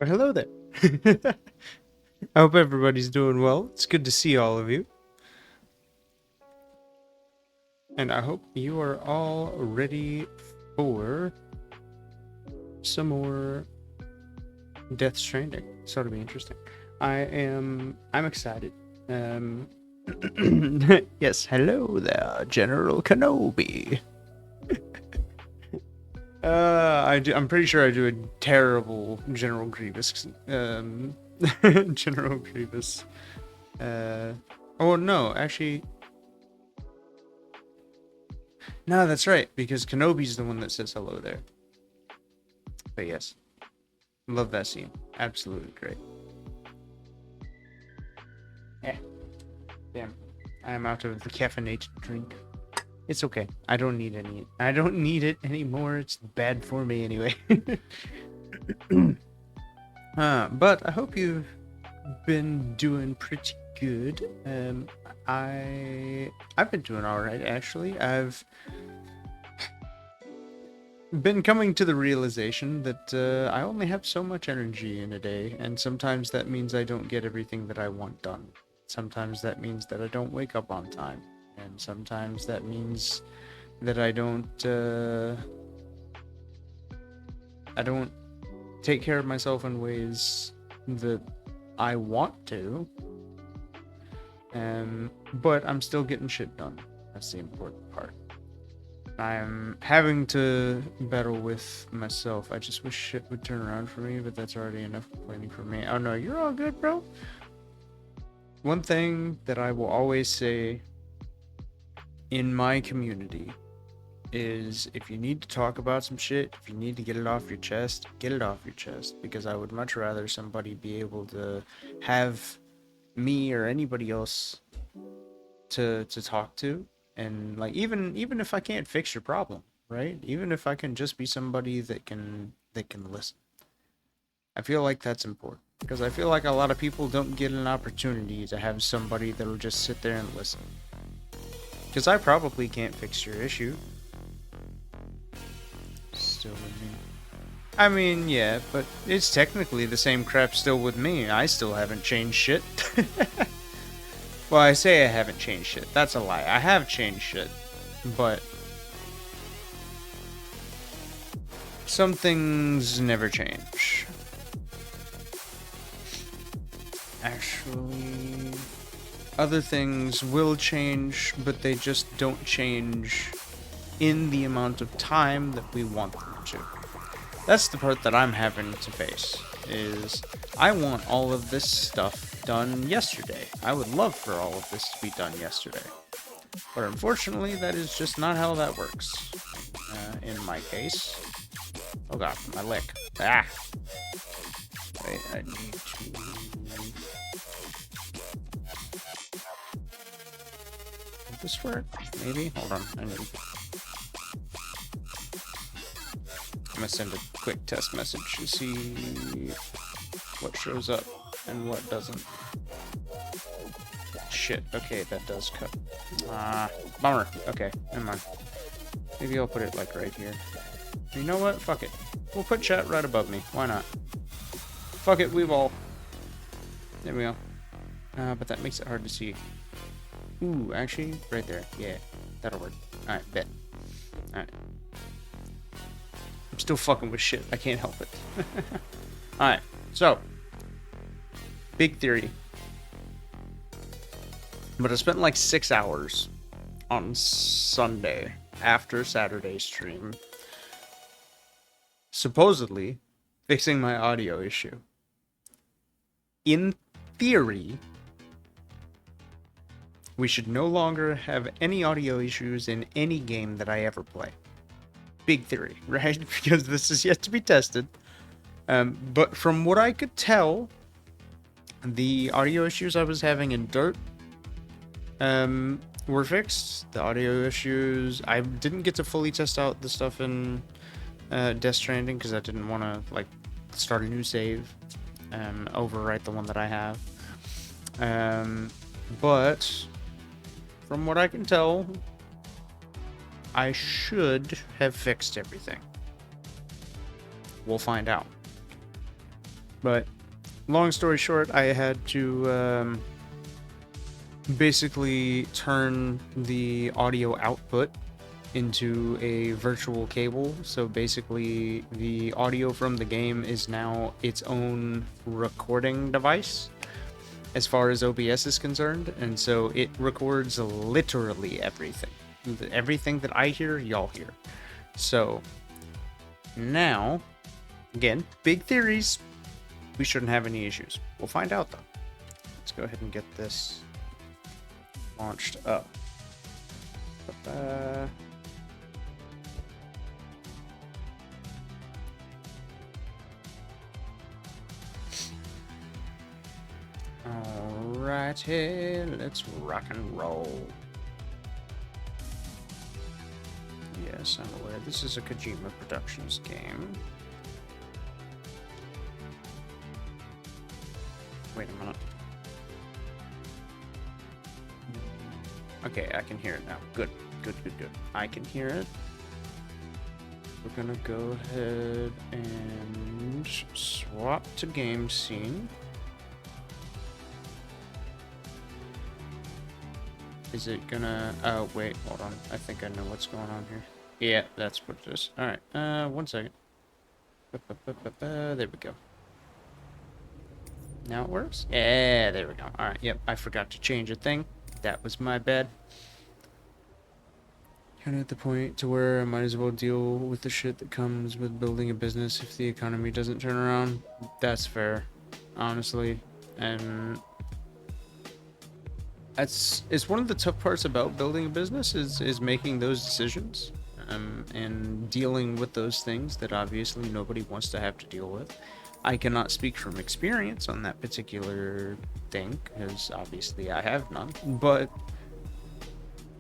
Well, hello there. I hope everybody's doing well. It's good to see all of you. And I hope you are all ready for some more Death Stranding. It's ought to be interesting. I'm excited. Yes, hello there, General Kenobi. I'm pretty sure I do a terrible General Grievous. General Grievous. Oh no, actually, no, that's right, because Kenobi's the one that says hello there. But yes, love that scene. Absolutely great. Eh, damn, I am out of the caffeinated drink. It's okay. I don't need any. I don't need it anymore. It's bad for me anyway. But I hope you've been doing pretty good. I've been doing all right actually. I've been coming to the realization that I only have so much energy in a day, and sometimes that means I don't get everything that I want done. Sometimes that means that I don't wake up on time, and sometimes that means that I don't take care of myself in ways that I want to. But I'm still getting shit done. That's the important part. I'm having to battle with myself. I just wish shit would turn around for me, but that's already enough complaining for me. Oh no, you're all good, bro. One thing that I will always say in my community is if you need to talk about some shit, if you need to get it off your chest, get it off your chest, because I would much rather somebody be able to have me or anybody else to talk to, and like even if I can't fix your problem, right? Even if I can just be somebody that can listen. I feel like that's important because I feel like a lot of people don't get an opportunity to have somebody that'll just sit there and listen. Because I probably can't fix your issue. Still with me. I mean, yeah, but it's technically the same crap still with me. I still haven't changed shit. Well, I say I haven't changed shit. That's a lie. I have changed shit. But some things never change. Actually, other things will change, but they just don't change in the amount of time that we want them to. That's the part that I'm having to face, is I want all of this stuff done yesterday. I would love for all of this to be done yesterday. But unfortunately, that is just not how that works. In my case. Oh god, my leg. Ah! Wait, I need to... Will this work? Maybe? Hold on, I need... I'm gonna send a quick test message to see what shows up and what doesn't. Shit, okay, that does cut. Bummer. Okay, never mind. Maybe I'll put it like right here. You know what? Fuck it. We'll put chat right above me. Why not? Fuck it, we've all. There we go. But that makes it hard to see. Ooh, actually, right there. Yeah, that'll work. Alright, bet. Alright. I'm still fucking with shit. I can't help it. Alright, so. Big theory. But I spent like 6 hours on Sunday after Saturday's stream supposedly fixing my audio issue. In theory, we should no longer have any audio issues in any game that I ever play. Big theory, right? Because this is yet to be tested. But from what I could tell, the audio issues I was having in Dirt were fixed. The audio issues, I didn't get to fully test out the stuff in Death Stranding because I didn't want to like start a new save and overwrite the one that I have. But from what I can tell, I should have fixed everything. We'll find out. But long story short, I had to basically turn the audio output into a virtual cable. So basically, the audio from the game is now its own recording device as far as OBS is concerned. And so it records literally everything. Everything that I hear, y'all hear. So now, again, big theories. We shouldn't have any issues. We'll find out though. Let's go ahead and get this launched up. Alrighty, let's rock and roll. Yes, I'm aware this is a Kojimaproductions game. Wait a minute. Okay, I can hear it now. Good. I can hear it. We're gonna go ahead and swap to game scene. Is it gonna... Oh, wait, hold on. I think I know what's going on here. Yeah, that's what it is. Alright, 1 second. There we go. Now it works? Yeah, there we go. Alright, yep, I forgot to change a thing. That was my bad. Kind of at the point to where I might as well deal with the shit that comes with building a business if the economy doesn't turn around. That's fair, honestly. And it's one of the tough parts about building a business is making those decisions and dealing with those things that obviously nobody wants to have to deal with. I cannot speak from experience on that particular thing because obviously I have none, but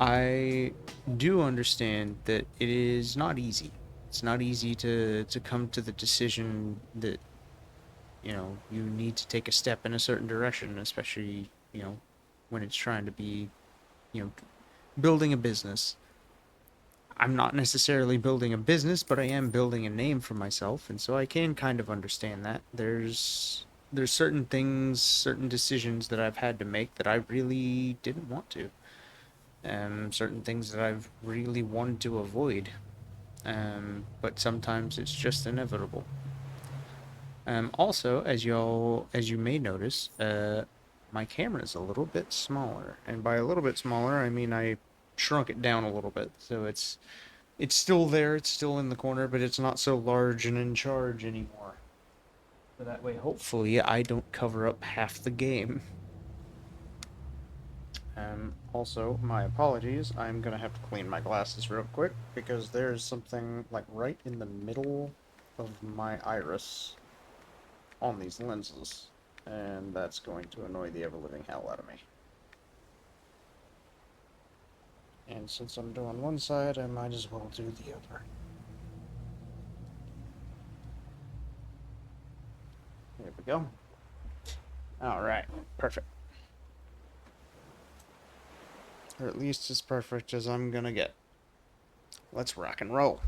I do understand that it is not easy. It's not easy to come to the decision that, you know, you need to take a step in a certain direction, especially, you know, when it's trying to be, you know, building a business. I'm not necessarily building a business, but I am building a name for myself, and so I can kind of understand that. There's certain things, certain decisions that I've had to make that I really didn't want to. Certain things that I've really wanted to avoid. But sometimes it's just inevitable. Also, as you may notice, my camera is a little bit smaller, and by a little bit smaller, I mean I shrunk it down a little bit, so it's still there, it's still in the corner, but it's not so large and in charge anymore. So that way, hopefully, I don't cover up half the game. Also, my apologies, I'm gonna have to clean my glasses real quick, because there's something, like, right in the middle of my iris on these lenses, and that's going to annoy the ever-living hell out of me. And since I'm doing one side, I might as well do the other. There we go. Alright, perfect. Or at least as perfect as I'm gonna get. Let's rock and roll.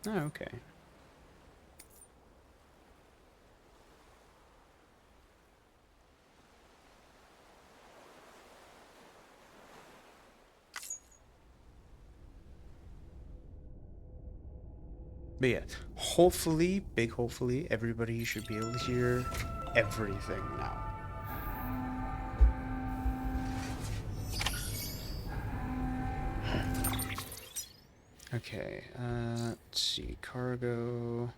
Oh, okay. But yeah, hopefully, big hopefully, everybody should be able to hear everything now. Okay, let's see, cargo.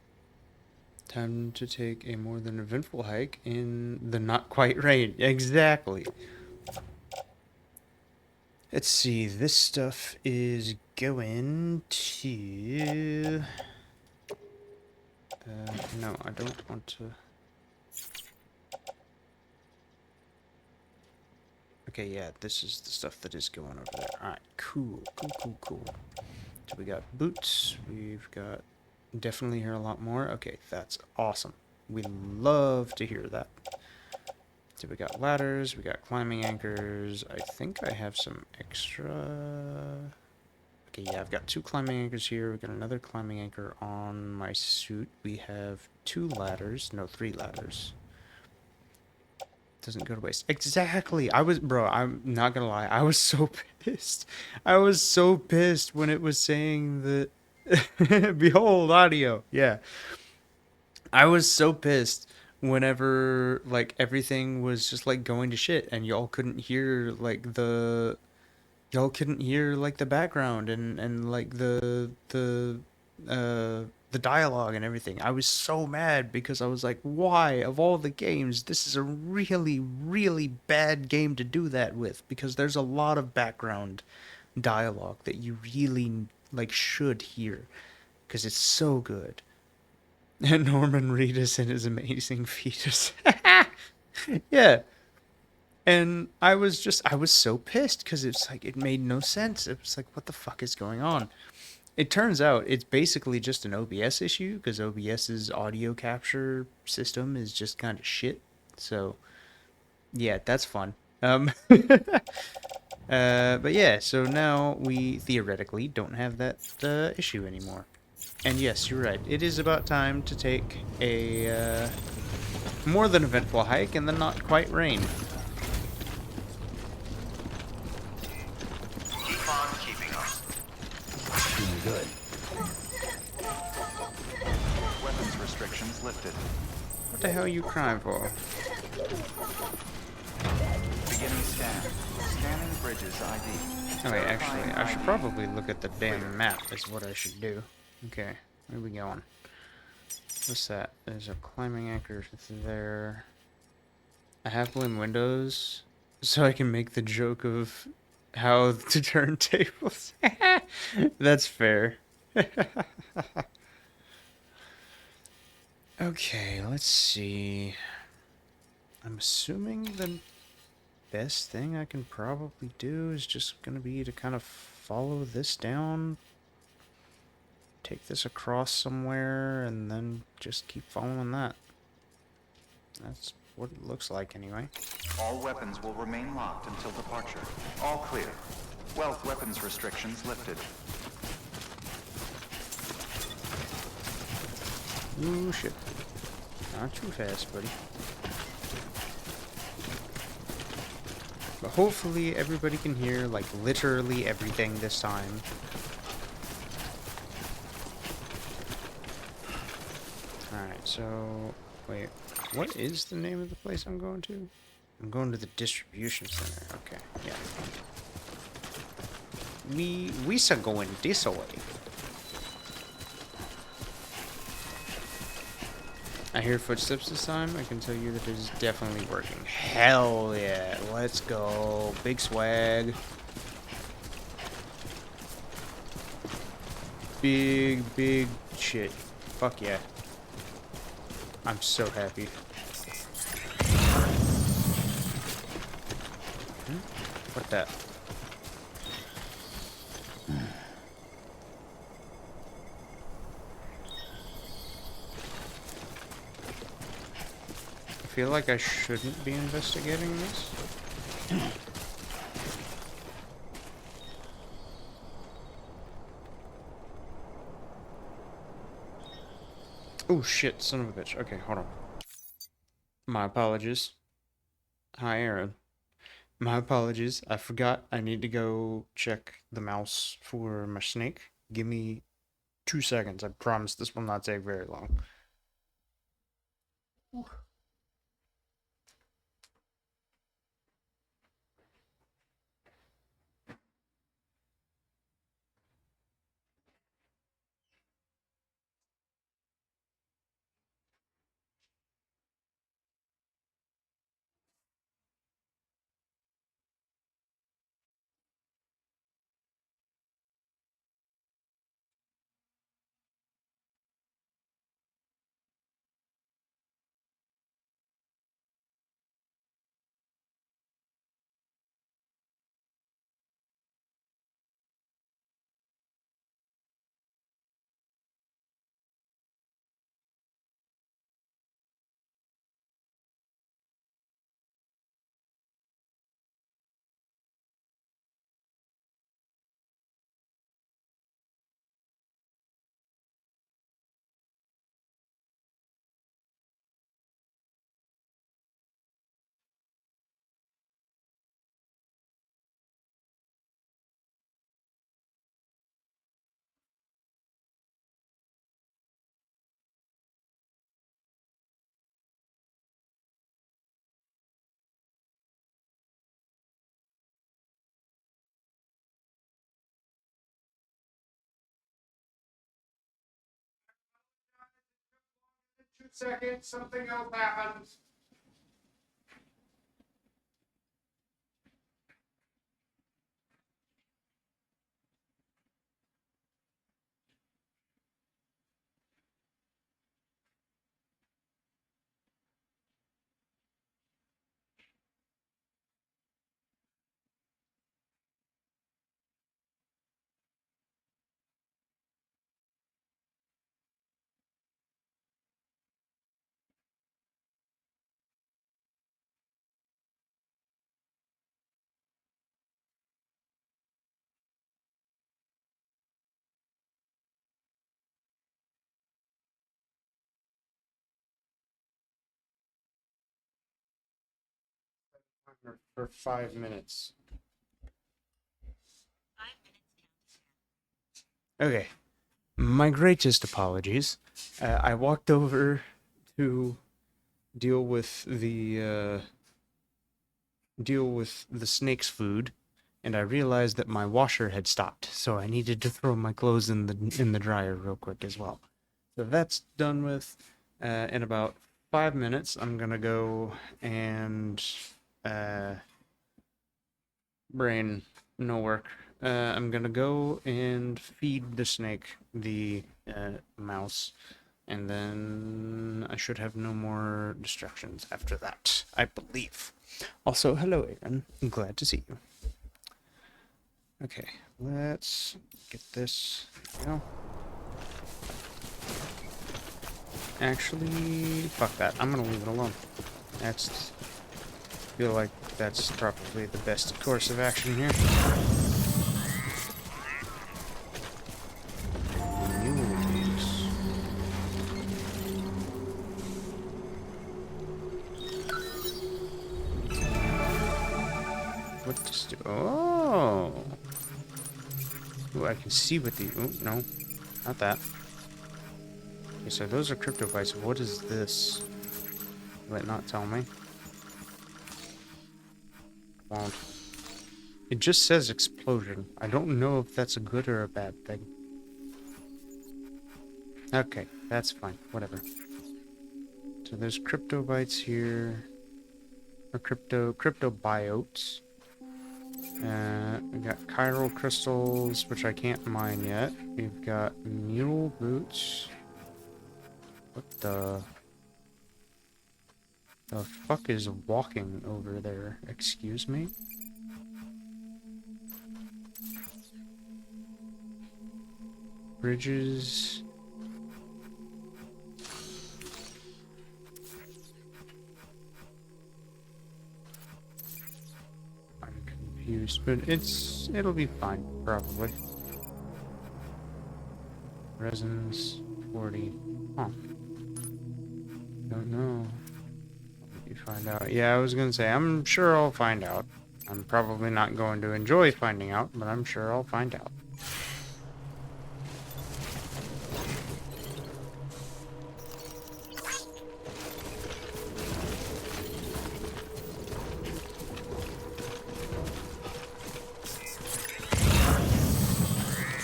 Time to take a more than eventful hike in the not quite rain. Exactly. Let's see, this stuff is going to... no, I don't want to... Okay, yeah, this is the stuff that is going over there. Alright, cool. So we got boots, we've got... Definitely hear a lot more. Okay, that's awesome. We love to hear that. So we got ladders, we got climbing anchors. I think I have some extra... Okay, yeah, I've got 2 climbing anchors here. We got another climbing anchor on my suit. We have 2 ladders. No, 3 ladders. Doesn't go to waste. Exactly. Bro, I'm not gonna lie. I was so pissed. I was so pissed when it was saying that... Behold, audio. Yeah. I was so pissed whenever, like, everything was just, like, going to shit and y'all couldn't hear, like, the background and like the dialogue and everything. I was so mad because I was like, why of all the games, this is a really, really bad game to do that with, because there's a lot of background dialogue that you really like should hear because it's so good. And Norman Reedus and his amazing fetus. Yeah. And I was so pissed because it's like, it made no sense. It was like, what the fuck is going on? It turns out it's basically just an OBS issue because OBS's audio capture system is just kind of shit. So, yeah, that's fun. But yeah, so now we theoretically don't have that issue anymore. And yes, you're right. It is about time to take a more than eventful hike and then not quite rain. Keep on keeping on. Doing good. Weapons restrictions lifted. What the hell are you crying for? Beginning scan. Scanning bridges ID. Oh wait, actually, Verifying I should ID. probably look at the damn map is what I should do. Okay, where are we going? What's that? There's a climbing anchor there. I have blame windows so I can make the joke of how to turn tables. That's fair. Okay, let's see. I'm assuming the best thing I can probably do is just gonna be to kind of follow this down, take this across somewhere, and then just keep following that. That's what it looks like anyway. All weapons will remain locked until departure. All clear. Wealth weapons restrictions lifted. Ooh, shit. Not too fast, buddy. But hopefully everybody can hear, like, literally everything this time. Alright, so... Wait, what is the name of the place I'm going to? I'm going to the distribution center. Okay, yeah. We're going this way. I hear footsteps this time. I can tell you that it is definitely working. Hell yeah. Let's go. Big swag. Big shit. Fuck yeah. I'm so happy. What that? I feel like I shouldn't be investigating this. Oh shit, son of a bitch. Okay, hold on. My apologies. Hi, Aaron. My apologies. I forgot I need to go check the mouse for my snake. Give me 2 seconds. I promise this will not take very long. seconds, something else happened. For 5 minutes. Okay. My greatest apologies. I walked over to deal with the snake's food, and I realized that my washer had stopped, so I needed to throw my clothes in the dryer real quick as well. So that's done with. In about 5 minutes, I'm gonna go and brain no work. I'm gonna go and feed the snake the mouse, and then I should have no more distractions after that, I believe. Also, hello, Aaron. I'm glad to see you. Okay, let's get this. There we go. Actually, fuck that. I'm gonna leave it alone. That's. Feel like that's probably the best course of action here. What to do? Oh! Ooh, I can see what the. Oh, no. Not that. Okay, so those are crypto bytes. What is this? Will it not tell me? Won't. It just says explosion. I don't know if that's a good or a bad thing. Okay, that's fine. Whatever. So there's crypto bytes here. Or crypto biotes. We got chiral crystals, which I can't mine yet. We've got mule boots. What the fuck is walking over there? Excuse me? Bridges. I'm confused, but it'll be fine, probably. Resins 40. Huh. Don't know. You find out. Yeah, I was gonna say, I'm sure I'll find out. I'm probably not going to enjoy finding out, but I'm sure I'll find out.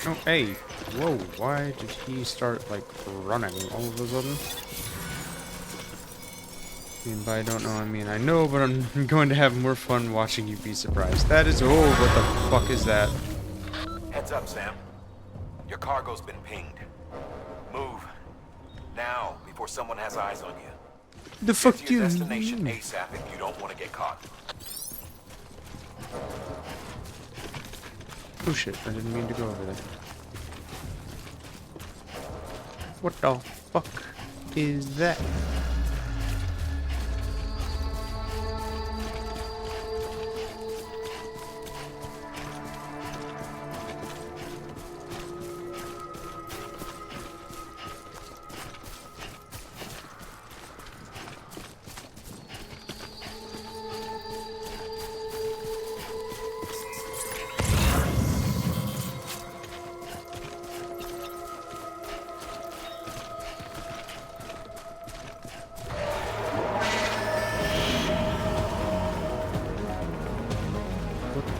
Oh, hey. Whoa, why did he start, like, running all of a sudden? I mean, by I don't know, I mean I know, but I'm going to have more fun watching you be surprised. That is... Oh, what the fuck is that? Heads up, Sam. Your cargo's been pinged. Move. Now, before someone has eyes on you. The fuck Get do to your you destination mean? ASAP if you don't want to get caught. Oh shit, I didn't mean to go over there. What the fuck is that?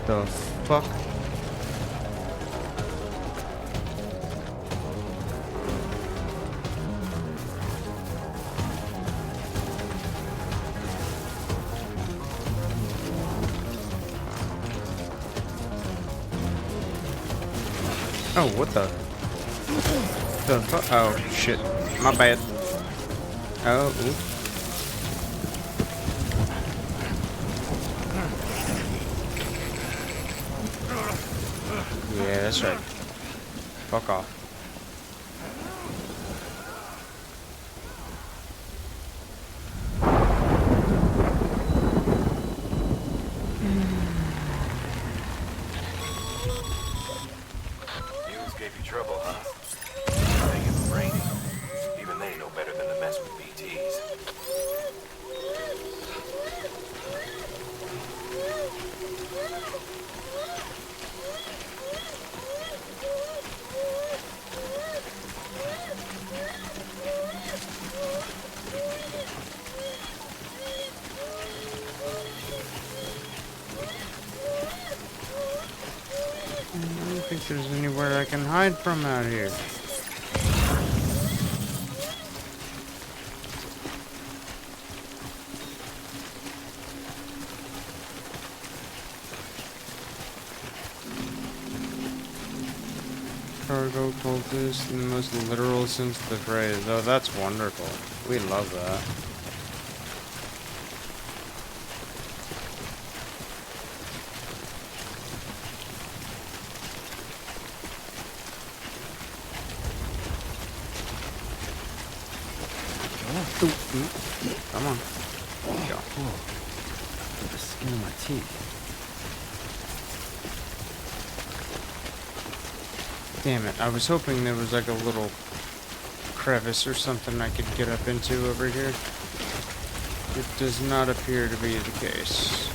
The fuck? Oh, what the? The fuck? Oh, shit. My bad. Oh, ooh. Yeah, that's right. Fuck off. Mules gave you trouble, huh? Dang, it's raining. Even they know better than to mess with BTs. I don't think there's anywhere I can hide from out here. Cargo cultist in the most literal sense of the phrase. Oh, that's wonderful. We love that. Ooh, ooh. Come on. There you go. Whoa. Got the skin of my teeth. Damn it. I was hoping there was like a little crevice or something I could get up into over here. It does not appear to be the case.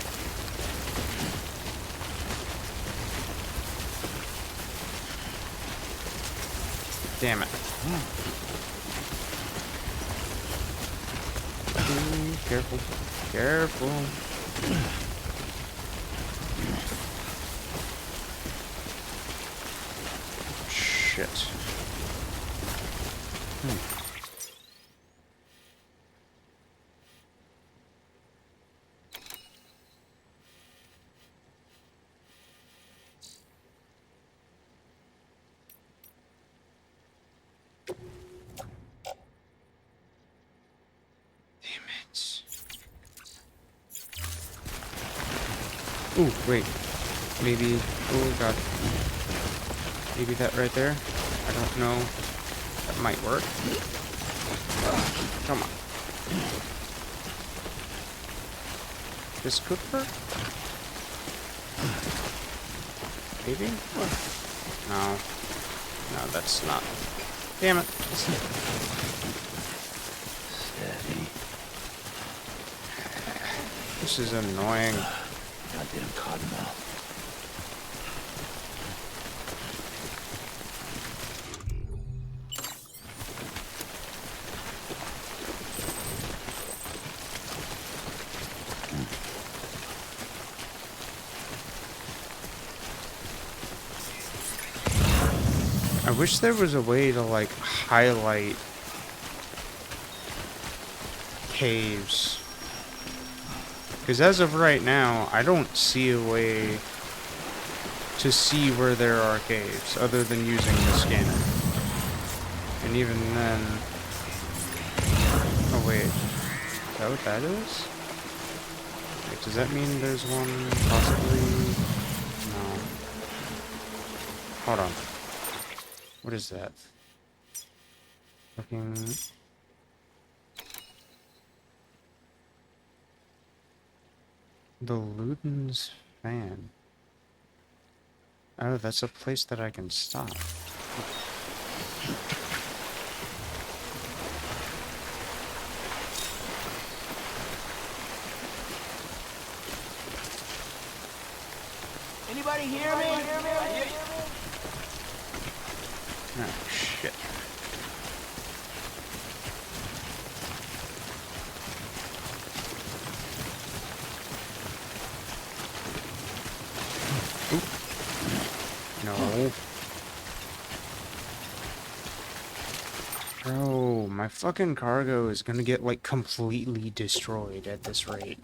Damn it. Ooh, careful. Careful. Shit. Ooh, wait. Maybe... Oh, God. Maybe that right there? I don't know. That might work. Come on. This could work? Maybe? No. No, that's not. Damn it. Steady. This is annoying. Goddamn cottonmouth. I wish there was a way to, like, highlight caves. Because as of right now, I don't see a way to see where there are caves other than using the scanner. And even then... Oh, wait. Is that what that is? Wait, does that mean there's one possibly... No. Hold on. What is that? Fucking... The Luden's fan. Oh, that's a place that I can stop. Anybody hear me? Oh, shit. Oop. No. Bro, my fucking cargo is gonna get, like, completely destroyed at this rate.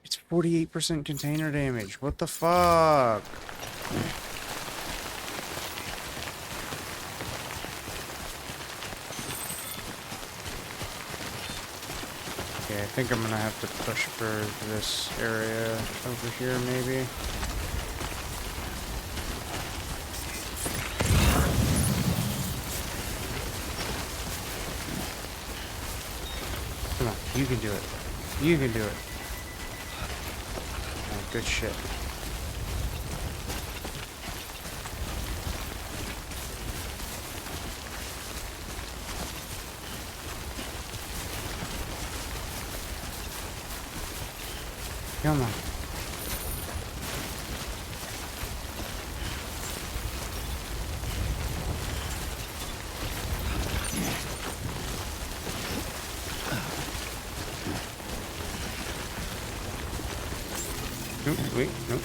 It's 48% container damage. What the fuck? Okay, I think I'm gonna have to push for this area over here, maybe. Come on, you can do it. You can do it. Oh, good shit. Come on. Nope, wait, nope.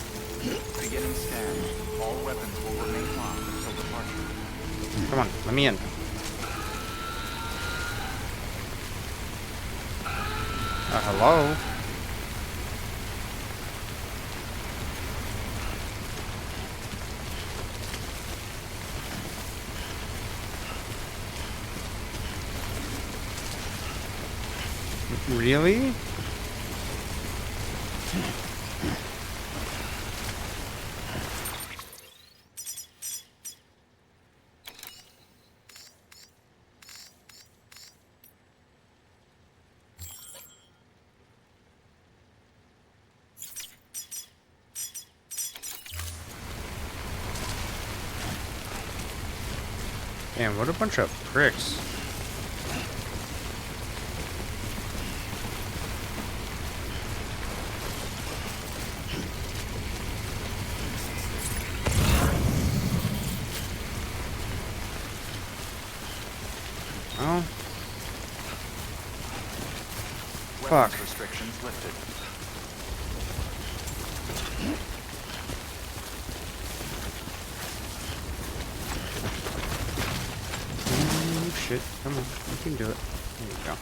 Beginning scan. All weapons will remain locked until departure. Come on, let me in. Hello? Really? Man, what a bunch of pricks. Oh. Fuck. Weapons restrictions lifted. Oh, shit. Come on. You can do it. There you go.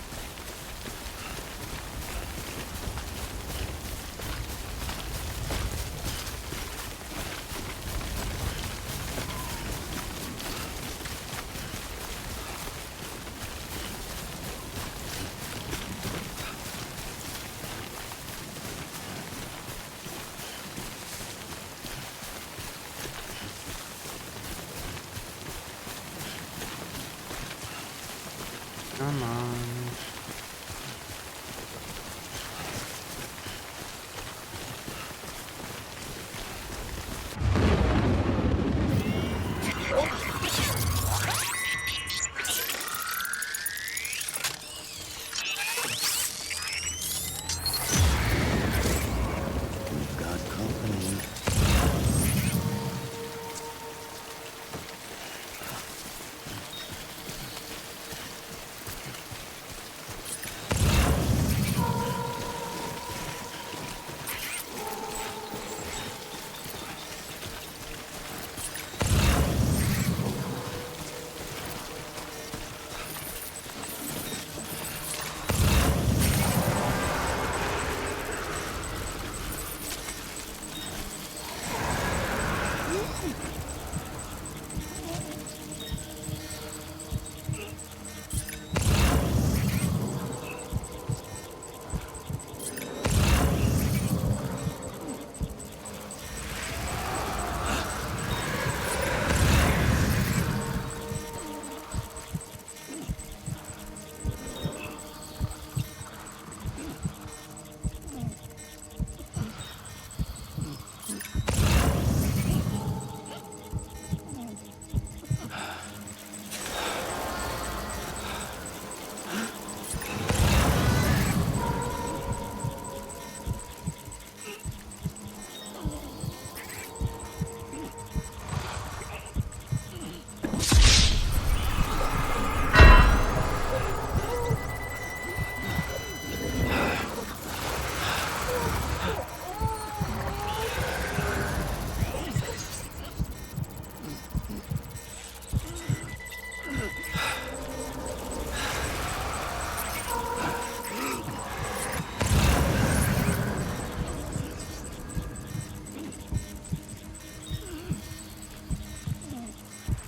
Come on. We've got company.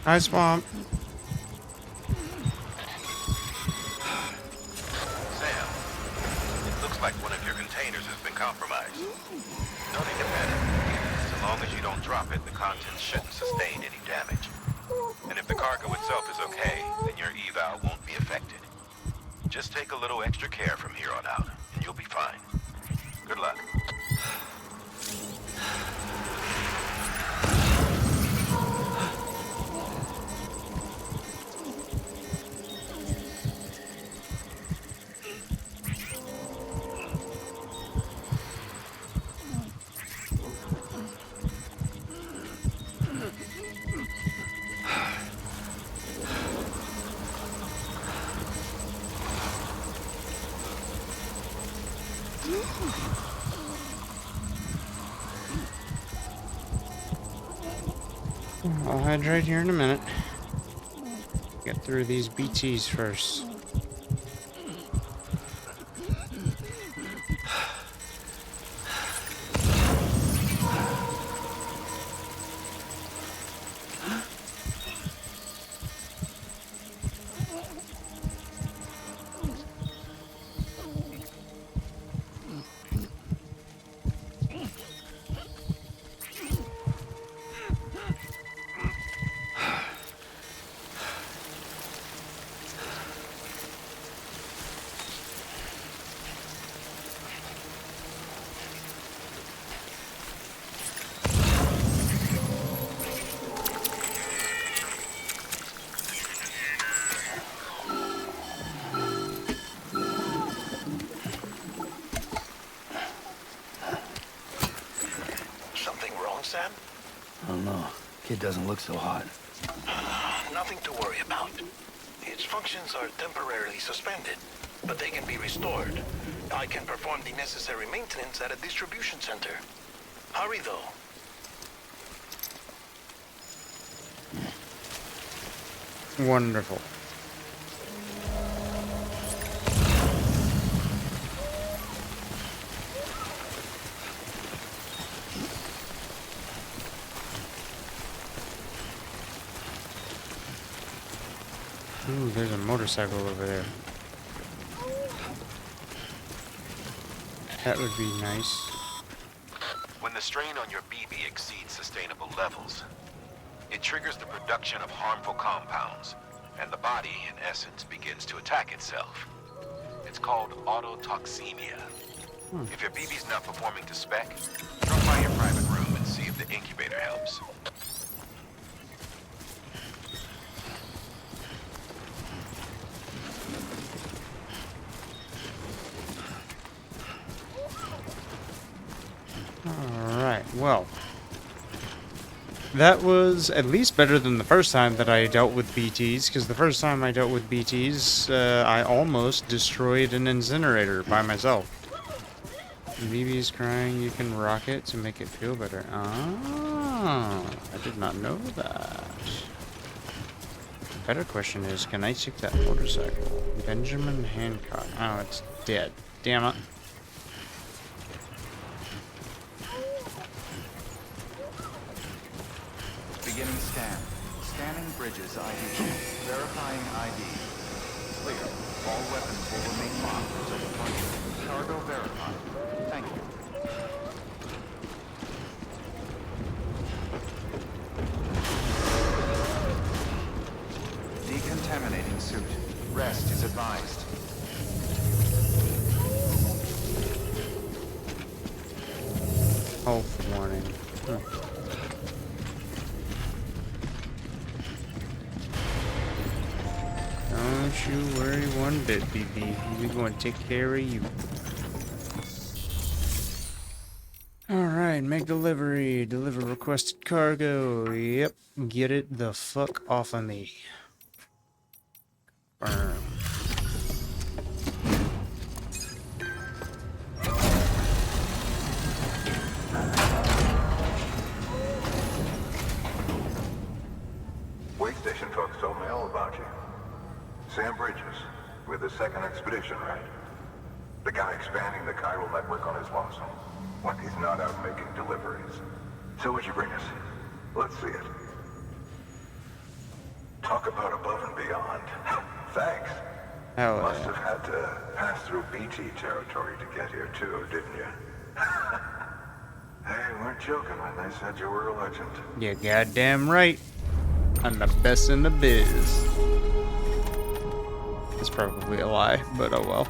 Hi, Swamp. Sam, don't drop it, the contents shouldn't sustain any damage. And if the cargo itself is okay, then your eval won't be affected. Just take a little extra care from here on out, and you'll be fine. Good luck. I'll hydrate here in a minute. Get through these BTs first. Sam? I don't know. Kid doesn't look so hot. Nothing to worry about. Its functions are temporarily suspended, but they can be restored. I can perform the necessary maintenance at a distribution center. Hurry, though. Wonderful. Ooh, there's a motorcycle over there. That would be nice. When the strain on your BB exceeds sustainable levels, it triggers the production of harmful compounds, and the body, in essence, begins to attack itself. It's called autotoxemia. If your BB's not performing to spec, drop by your private room and see if the incubator helps. Alright, well. That was at least better than the first time that I dealt with BTs, because the first time I dealt with BTs, I almost destroyed an incinerator by myself. BB's crying, you can rock it to make it feel better. Ah, I did not know that. The better question is, can I take that motorcycle? Benjamin Hancock. Oh, it's dead. Damn it. Beginning scan. Scanning bridges ID. Verifying ID. Clear. All weapons will remain locked until departure. Cargo verified. Thank you. Decontaminating suit. Rest is advised. Health warning. Don't you worry one bit, BB. We're going to take care of you. Alright, make delivery. Deliver requested cargo. Yep, get it the fuck off of me. Burn. Wait station folks told me all about you. Sam Bridges, with the second expedition, right? The guy expanding the chiral network on his lonesome, when he's not out making deliveries. So what'd you bring us? Let's see it. Talk about above and beyond. Thanks. Hell Must yeah. have had to pass through BT territory to get here too, didn't you? They weren't joking when they said you were a legend. Yeah, goddamn right. I'm the best in the biz. It's probably a lie, but oh well.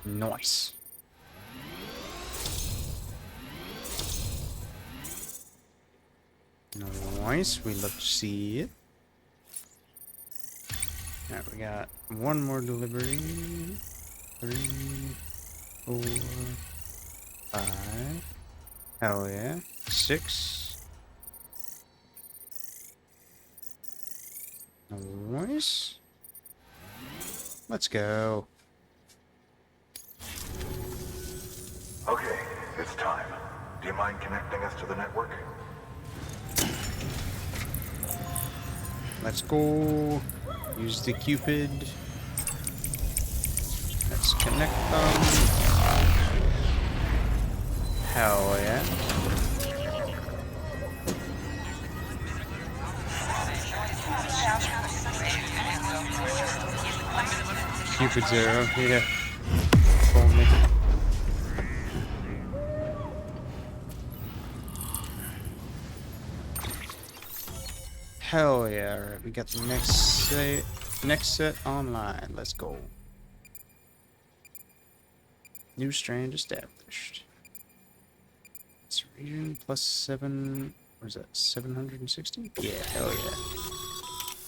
Nice. Nice. We love to see it. Alright, we got one more delivery. 3, 4, 5. Hell yeah. 6. Nice. Let's go. Okay, it's time. Do you mind connecting us to the network? Let's go. Use the Cupid. Let's connect them. Hell yeah. Cupid 0, yeah. Told me. Hell yeah, alright, we got the next set online. Let's go. New strand established. It's region plus 7, what is that, 760? Yeah, hell yeah.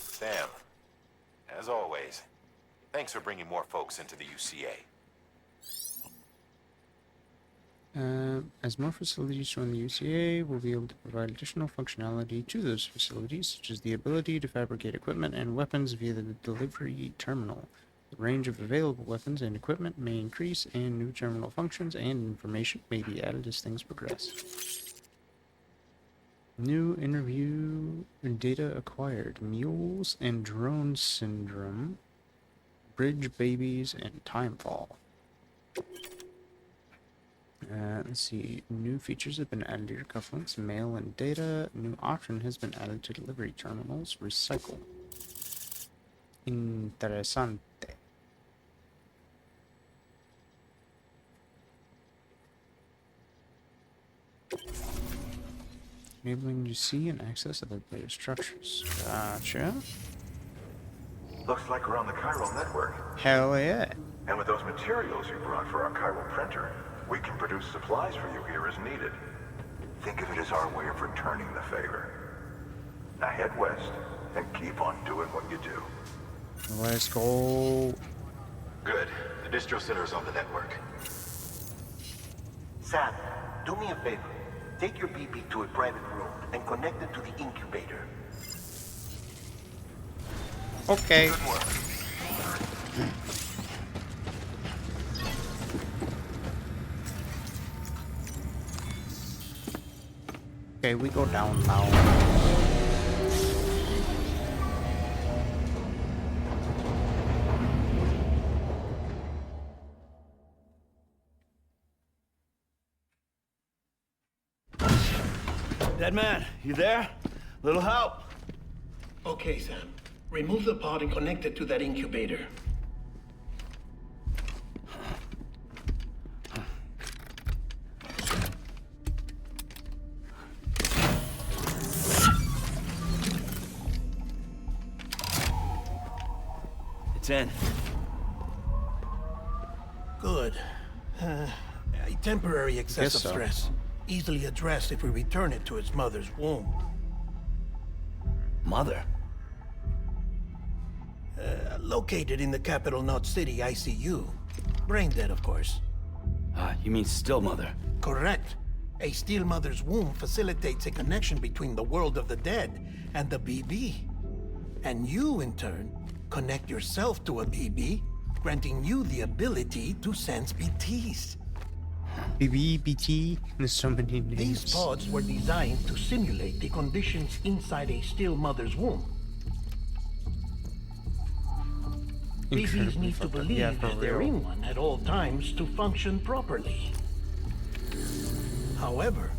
Sam, as always, thanks for bringing more folks into the UCA. As more facilities join the UCA, we'll be able to provide additional functionality to those facilities, such as the ability to fabricate equipment and weapons via the delivery terminal. The range of available weapons and equipment may increase, and new terminal functions and information may be added as things progress. New interview data acquired. Mules and drone syndrome, bridge babies, and timefall. Let's see. New features have been added to your cufflinks. Mail and data. New option has been added to delivery terminals. Recycle. Interesante. Enabling you to see and access other player structures. Gotcha. Looks like we're on the chiral network. Hell yeah. And with those materials you brought for our chiral printer, we can produce supplies for you here as needed. Think of it as our way of returning the favor. Now head west and keep on doing what you do. Let's go. Good. The distro center is on the network. Sam, do me a favor. Take your BB to a private room and connect it to the incubator. Okay. Good work. Okay, we go down now. Dead man, you there? Little help? Okay, Sam. Remove the pod and connect it to that incubator. It's in. Good. A temporary excessive so. stress. Easily addressed if we return it to its mother's womb. Mother? Located in the capital Knot City ICU. Brain dead, of course. You mean still mother? Correct. A still mother's womb facilitates a connection between the world of the dead and the BB. And you, in turn, connect yourself to a BB, granting you the ability to sense BTs. BB, BT, there's so many names. These pods were designed to simulate the conditions inside a still mother's womb. Babies Incredibly need to fucked up. believe Yeah, for they're real. in one at all times to function properly. However,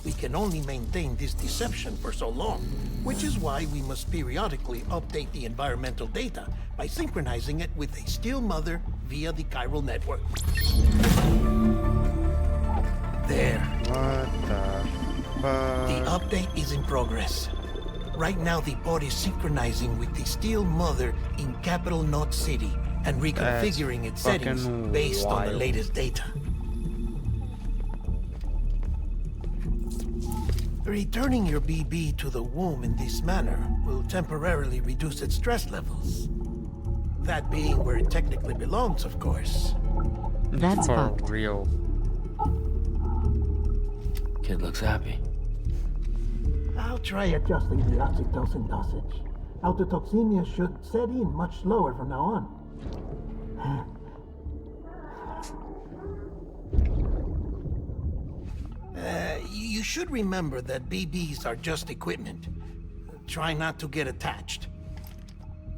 we can only maintain this deception for so long, which is why we must periodically update the environmental data by synchronizing it with a still mother via the chiral network. There. What the The fuck? update is in progress. Right now, the pod is synchronizing with the Steel Mother in Capital Knot City and reconfiguring its settings fucking based on the wild. latest data. Returning your BB to the womb in this manner will temporarily reduce its stress levels. That being where it technically belongs, of course. That's For fucked. real. Kid looks happy. I'll try adjusting the oxytocin dosage. Autotoxemia should set in much slower from now on. You should remember that BBs are just equipment. Try not to get attached.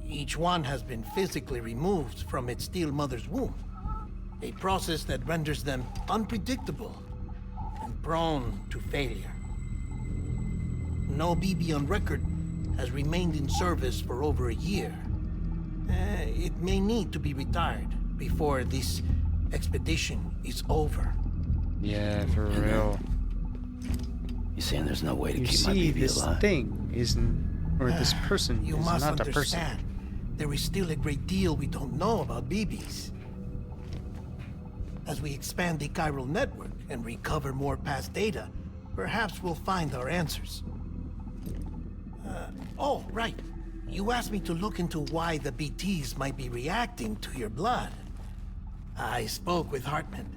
Each one has been physically removed from its steel mother's womb. A process that renders them unpredictable and prone to failure. No BB on record has remained in service for over a year. It may need to be retired before this expedition is over. Yeah, for real. You saying there's no way to You keep my see, baby this alive? thing isn't, or this person You is must not a person. understand, there is still a great deal we don't know about BBs. As we expand the chiral network and recover more past data, perhaps we'll find our answers. Oh, right. You asked me to look into why the BTs might be reacting to your blood. I spoke with Hartman.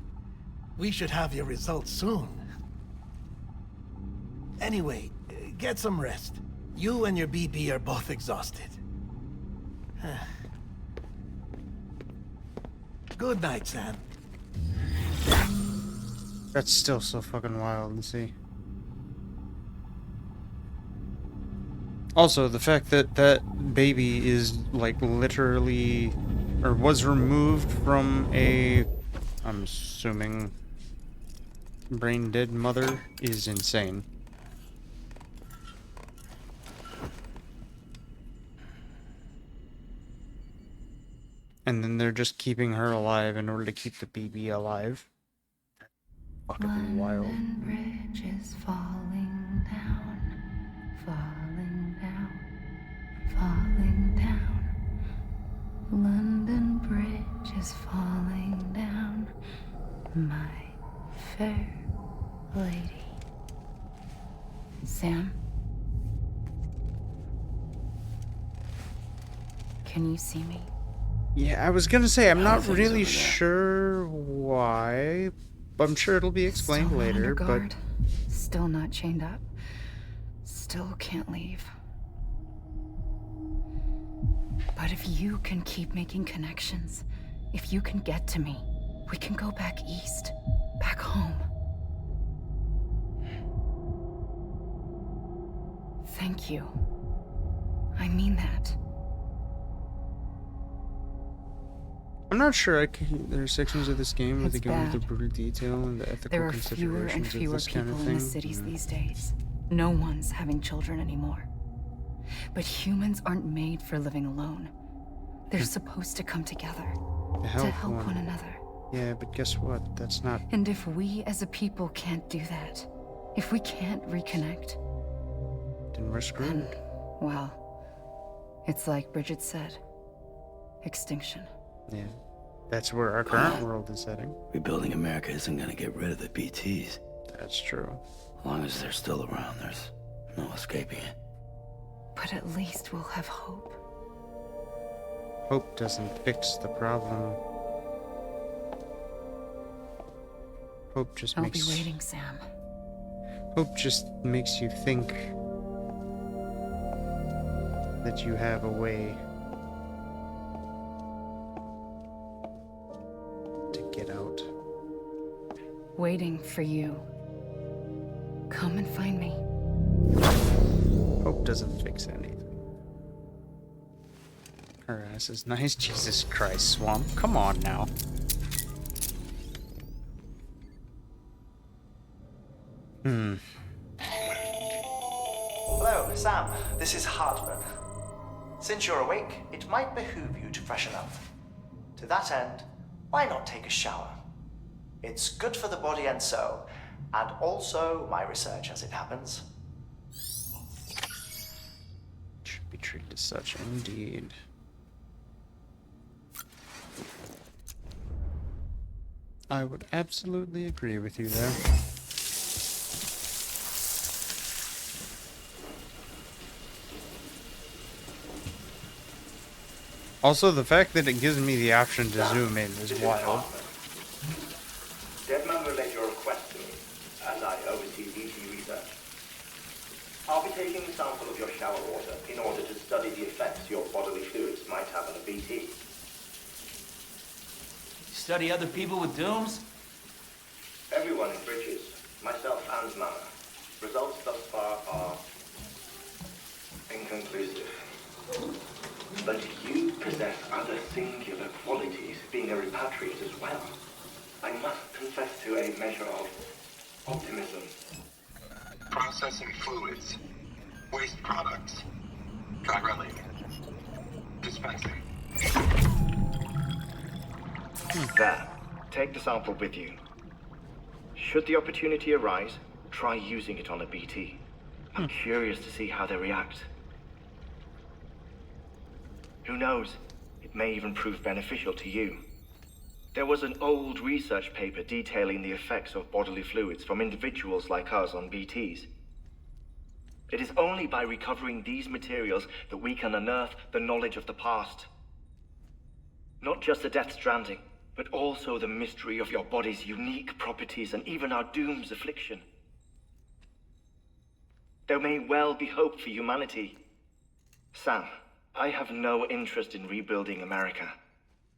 We should have your results soon. Anyway, get some rest. You and your BB are both exhausted. Good night, Sam. That's still so fucking wild to see. Also, the fact that that baby is, like, literally, or was removed from a, I'm assuming, brain-dead mother is insane. And then they're just keeping her alive in order to keep the baby alive. Fucking wild. London Bridge is falling down, falling down, falling down. London Bridge is falling down, my fair lady. Sam? Can you see me? Yeah, I was gonna say, I'm not things really over there. sure why. I'm sure it'll be explained Still not later, under but guard, still not chained up, still can't leave. But if you can keep making connections, if you can get to me, we can go back east, back home. Thank you. I mean that. I'm not sure. There are sections of this game where they It's go into the bad. brutal detail and the ethical There are fewer and considerations of fewer this kind people of in the thing. cities Yeah. these days. No one's having children anymore. But humans aren't made for living alone. They're supposed to come together To to help help one another. Yeah, but guess what? That's not. And if we as a people can't do that, if we can't reconnect, Then we're then, screwed. well, it's like Bridget said, extinction. Yeah. That's where our current world is heading. Rebuilding America isn't gonna get rid of the BTs. That's true. As long as they're still around, there's no escaping it. But at least we'll have hope. Hope doesn't fix the problem. Hope just I'll makes. be waiting, Sam. Hope just makes you think that you have a way to get out. waiting for you. Come and find me. Hope doesn't fix anything. Her ass is nice. Jesus Christ, Swamp. Come on now. Hello, Sam. This is Hartman. Since you're awake, it might behoove you to freshen up. To that end, why not take a shower? It's good for the body and soul, and also my research as it happens. Should be treated as such, indeed. I would absolutely agree with you there. Also, the fact that it gives me the option to zoom in is wild. Deadman relayed your request to me, as I oversee BT research. I'll be taking a sample of your shower water in order to study the effects your bodily fluids might have on a BT. Study other people with dooms? Everyone in Bridges, myself and Mama. Results thus far are inconclusive. But you possess other singular qualities, being a repatriate as well. I must confess to a measure of optimism. Processing fluids. Waste products. Drilling. Dispensing. There. Take the sample with you. Should the opportunity arise, try using it on a BT. I'm curious to see how they react. Who knows? It may even prove beneficial to you. There was an old research paper detailing the effects of bodily fluids from individuals like us on BTs. It is only by recovering these materials that we can unearth the knowledge of the past. Not just the deathstranding, but also the mystery of your body's unique properties and even our doom's affliction. There may well be hope for humanity. Sam, I have no interest in rebuilding America.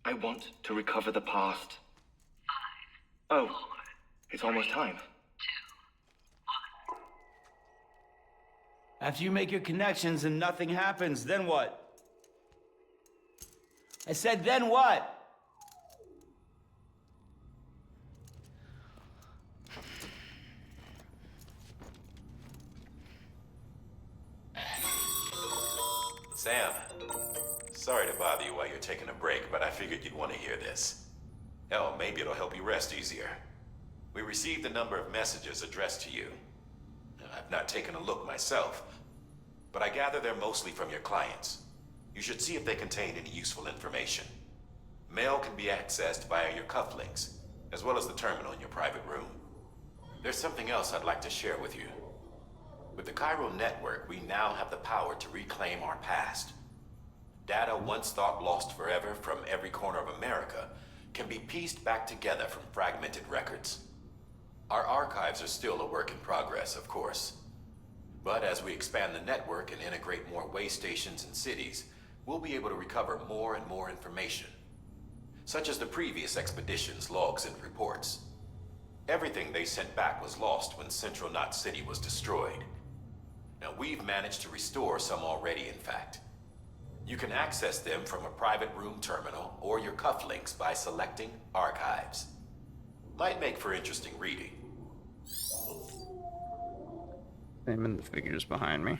I want to recover the past. 5, oh, 4, it's almost time. 2, 1. After you make your connections and nothing happens, then what? I said, then what? Sam, sorry to bother you while you're taking a break, but I figured you'd want to hear this. Hell, maybe it'll help you rest easier. We received a number of messages addressed to you. I've not taken a look myself, but I gather they're mostly from your clients. You should see if they contain any useful information. Mail can be accessed via your cufflinks, as well as the terminal in your private room. There's something else I'd like to share with you. With the Cairo network, we now have the power to reclaim our past. Data once thought lost forever from every corner of America can be pieced back together from fragmented records. Our archives are still a work in progress, of course. But as we expand the network and integrate more way stations and cities, we'll be able to recover more and more information, such as the previous expedition's logs and reports. Everything they sent back was lost when Central Knot City was destroyed. Now, we've managed to restore some already, in fact. You can access them from a private room terminal or your cufflinks by selecting Archives. Might make for interesting reading. Same in the figures behind me.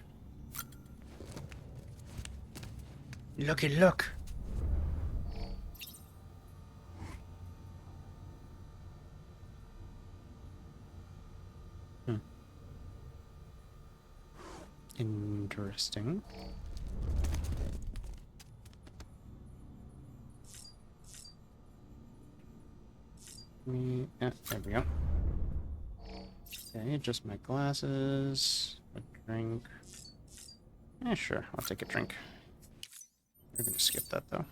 Looky, look! Interesting. Yeah, there we go. Okay, just my glasses. A drink. Yeah, sure, I'll take a drink. We're gonna skip that though.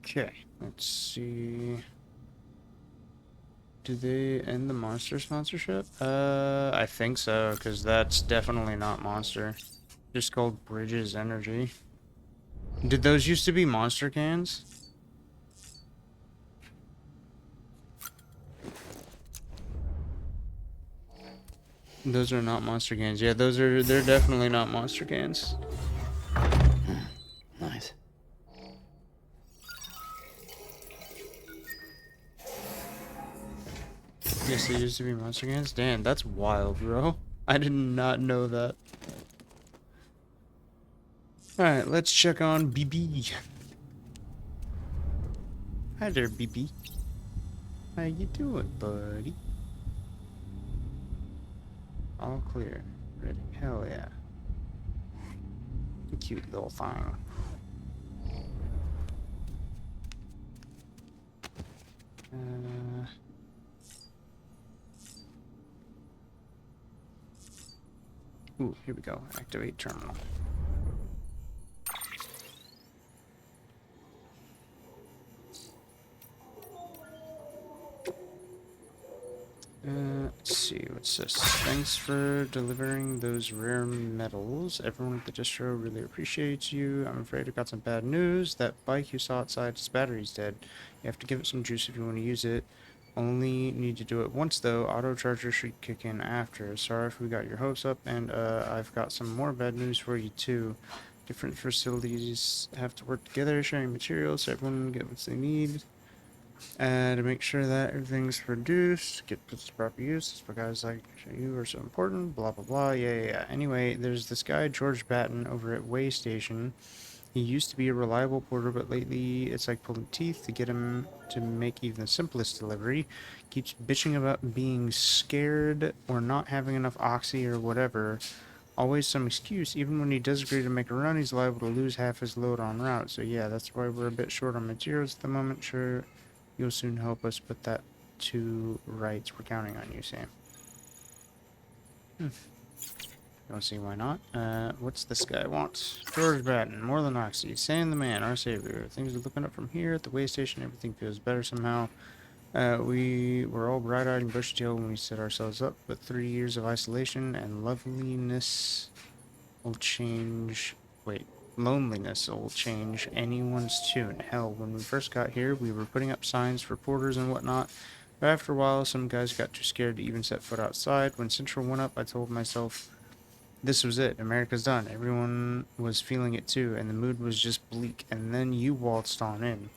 Okay, let's see. Do they end the Monster sponsorship? I think so, because that's definitely not Monster. Just called Bridges Energy. Did those used to be Monster cans? Those are not Monster cans. Yeah, they're definitely not Monster cans. Nice. Yes, they used to be Monster cans. Damn, that's wild, bro. I did not know that. Alright, let's check on BB. Hi there, BB. How you doing, buddy? All clear. Ready. Hell yeah. Cute little thing. Ooh, here we go. Activate terminal. Let's see, what's this? Thanks for delivering those rare metals. Everyone at the distro really appreciates you. I'm afraid I got some bad news. That bike you saw outside, its battery's dead. You have to give it some juice if you want to use it. Only need to do it once though. Auto charger should kick in after. Sorry if we got your hopes up, and I've got some more bad news for you too. Different facilities have to work together, sharing materials so everyone get what they need. To make sure that everything's produced, get put to proper use. That's why guys like you are so important. Blah blah blah. Yeah. Anyway, there's this guy George Batten over at Way Station. He used to be a reliable porter, but lately it's like pulling teeth to get him to make even the simplest delivery. Keeps bitching about being scared or not having enough oxy or whatever. Always some excuse. Even when he does agree to make a run, he's liable to lose half his load en route. So yeah, that's why we're a bit short on materials at the moment. Sure, you'll soon help us put that to rights. We're counting on you, Sam. Don't see why not. What's this guy want? George Batten, more than oxy. Sam the man, our savior. Things are looking up from here at the way station. Everything feels better somehow. We were all bright-eyed and bushy-tailed when we set ourselves up, but 3 years of isolation and loneliness will change anyone's tune. Hell, when we first got here, we were putting up signs for porters and whatnot, but after a while, some guys got too scared to even set foot outside. When Central went up, I told myself this was it. America's done. Everyone was feeling it too, and the mood was just bleak, and then you waltzed on in.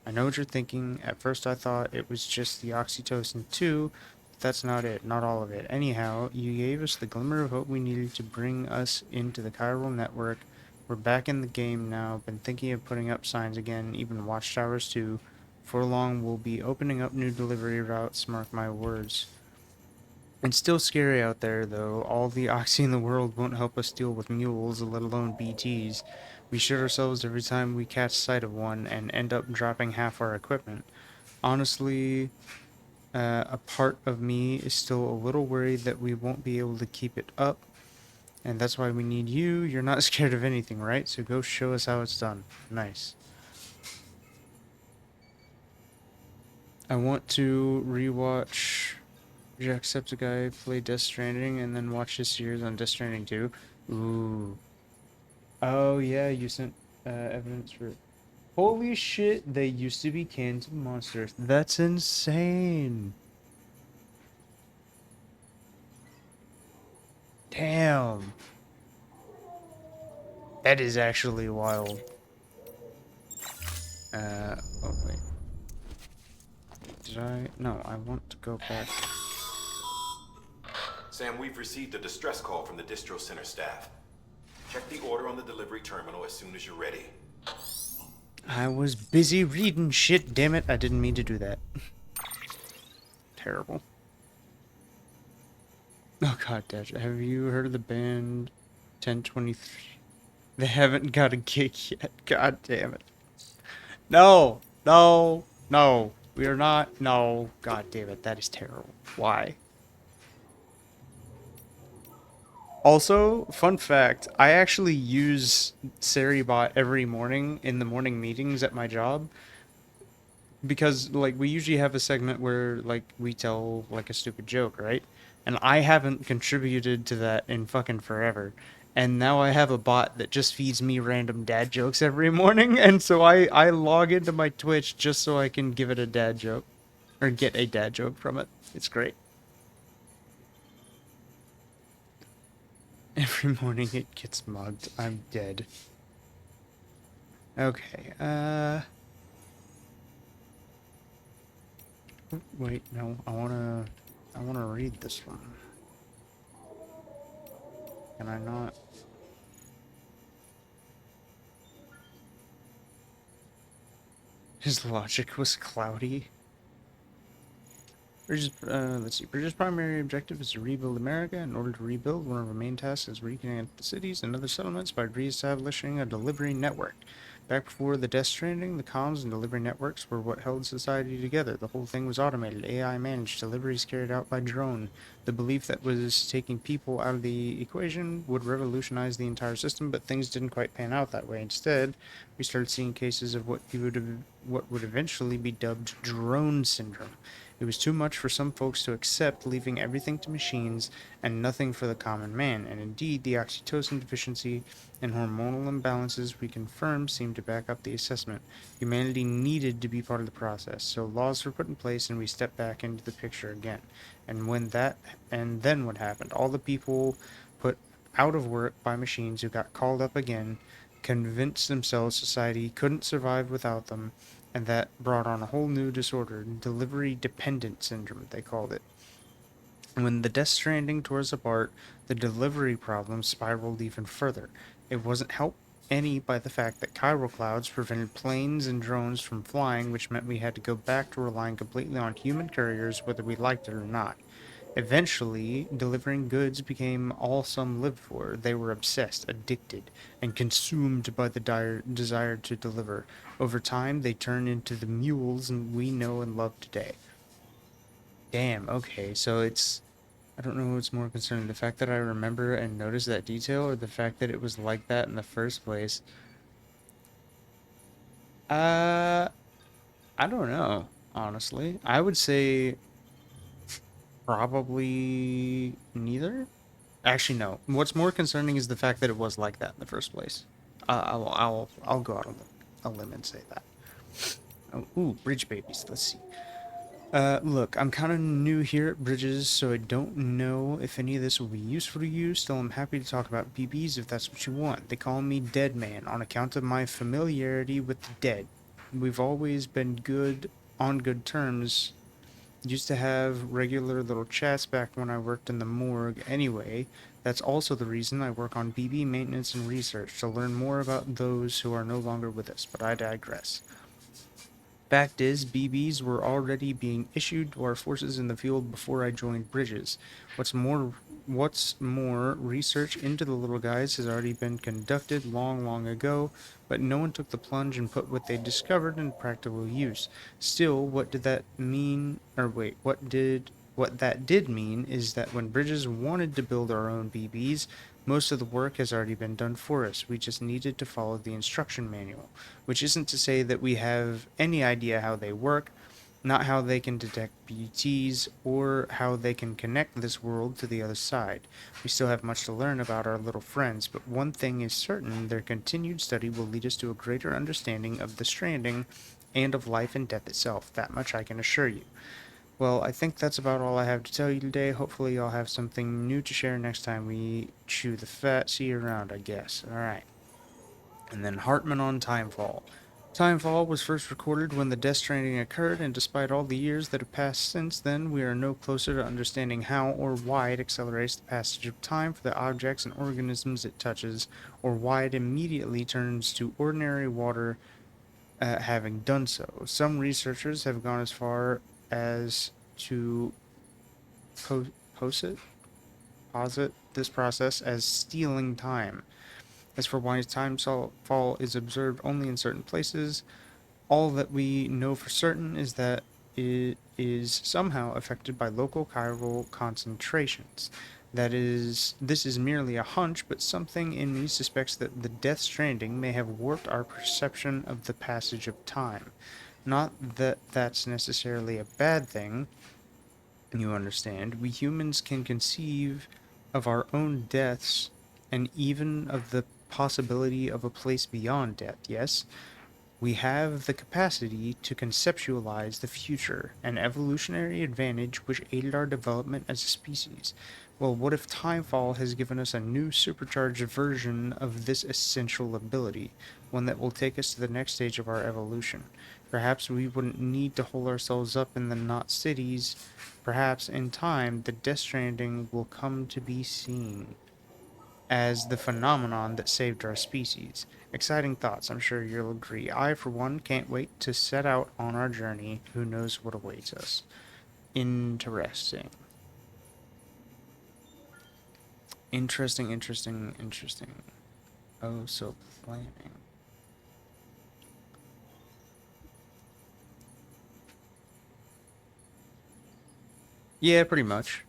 I know what you're thinking. At first I thought it was just the oxytocin too, but that's not it. Not all of it. Anyhow, you gave us the glimmer of hope we needed to bring us into the chiral network. We're back in the game now. Been thinking of putting up signs again, even watchtowers too. For long we'll be opening up new delivery routes, mark my words. It's still scary out there, though. All the oxy in the world won't help us deal with mules, let alone BTs. We shoot ourselves every time we catch sight of one and end up dropping half our equipment. Honestly, a part of me is still a little worried that we won't be able to keep it up. And that's why we need you. You're not scared of anything, right? So go show us how it's done. Nice. I want to rewatch Jacksepticeye play Death Stranding and then watch his series on Death Stranding 2. Ooh. Oh yeah, you sent evidence for it. Holy shit, they used to be cans of monsters. That's insane. Damn. That is actually wild. Oh wait. Did I? No, I want to go back. Sam, we've received a distress call from the distro center staff. Check the order on the delivery terminal as soon as you're ready. I was busy reading shit, damn it. I didn't mean to do that. Terrible. Oh god, Dash, have you heard of the band 1023? They haven't got a gig yet. God damn it. No! No! No! We are not. No. God damn it. That is terrible. Why? Also, fun fact, I actually use Seribot every morning in the morning meetings at my job. because like we usually have a segment where like we tell like a stupid joke, right? And I haven't contributed to that in fucking forever. And now I have a bot that just feeds me random dad jokes every morning, and so I log into my Twitch just so I can give it a dad joke or get a dad joke from it. It's great. Every morning it gets mugged. I'm dead. Okay, wait, no, I wanna read this one. Can I not? His logic was cloudy. Let's see. Bridges' primary objective is to rebuild America. In order to rebuild, one of our main tasks is reconnecting the cities and other settlements by re-establishing a delivery network. Back before the Death Stranding, the comms and delivery networks were what held society together. The whole thing was automated, AI managed, deliveries carried out by drone. The belief that was taking people out of the equation would revolutionize the entire system, but things didn't quite pan out that way. Instead, we started seeing cases of what would eventually be dubbed drone syndrome. It was too much for some folks to accept, leaving everything to machines and nothing for the common man, and indeed the oxytocin deficiency and hormonal imbalances we confirmed seemed to back up the assessment. Humanity needed to be part of the process, so laws were put in place and we stepped back into the picture again. And then what happened? All the people put out of work by machines who got called up again convinced themselves society couldn't survive without them, and that brought on a whole new disorder, delivery dependent syndrome, they called it. When the Death Stranding tore us apart, the delivery problem spiraled even further. It wasn't helped any by the fact that chiral clouds prevented planes and drones from flying, which meant we had to go back to relying completely on human couriers, whether we liked it or not. Eventually, delivering goods became all some lived for. They were obsessed, addicted, and consumed by the dire desire to deliver. Over time, they turned into the mules we know and love today. Damn, okay, so it's... I don't know what's more concerning, the fact that I remember and noticed that detail, or the fact that it was like that in the first place. Uh, I don't know, honestly. I would say probably neither. Actually, no. What's more concerning is the fact that it was like that in the first place. I'll go out on a limb and say that. Oh, ooh, bridge babies. Let's see. Look, I'm kind of new here at Bridges, so I don't know if any of this will be useful to you. Still, I'm happy to talk about BBs if that's what you want. They call me Dead Man on account of my familiarity with the dead. We've always been on good terms. Used to have regular little chats back when I worked in the morgue. Anyway, that's also the reason I work on BB maintenance and research, to learn more about those who are no longer with us, but I digress. Fact is, BBs were already being issued to our forces in the field before I joined Bridges. What's more, research into the little guys has already been conducted long ago, but no one took the plunge and put what they discovered in practical use. Still, what did that mean? Or wait, what that did mean is that when Bridges wanted to build our own BBs, most of the work has already been done for us. We just needed to follow the instruction manual, which isn't to say that we have any idea how they work, not how they can detect BTs, or how they can connect this world to the other side. We still have much to learn about our little friends, but one thing is certain, their continued study will lead us to a greater understanding of the Stranding and of life and death itself. That much I can assure you. Well, I think that's about all I have to tell you today. Hopefully I'll have something new to share next time we chew the fat. See you around, I guess. Alright. And then Hartman on Timefall. Timefall was first recorded when the Death Stranding occurred, and despite all the years that have passed since then, we are no closer to understanding how or why it accelerates the passage of time for the objects and organisms it touches, or why it immediately turns to ordinary water having done so. Some researchers have gone as far as to posit this process as stealing time. As for why time fall is observed only in certain places, all that we know for certain is that it is somehow affected by local chiral concentrations. This is merely a hunch, but something in me suspects that the Death Stranding may have warped our perception of the passage of time. Not that that's necessarily a bad thing, you understand. We humans can conceive of our own deaths and even of the possibility of a place beyond death, yes? We have the capacity to conceptualize the future, an evolutionary advantage which aided our development as a species. Well, what if Timefall has given us a new supercharged version of this essential ability, one that will take us to the next stage of our evolution? Perhaps we wouldn't need to hole ourselves up in the not cities. Perhaps, in time, the Death Stranding will come to be seen as the phenomenon that saved our species. Exciting thoughts, I'm sure you'll agree. I, for one, can't wait to set out on our journey. Who knows what awaits us? Interesting. Interesting. Oh, so planning. Yeah, pretty much.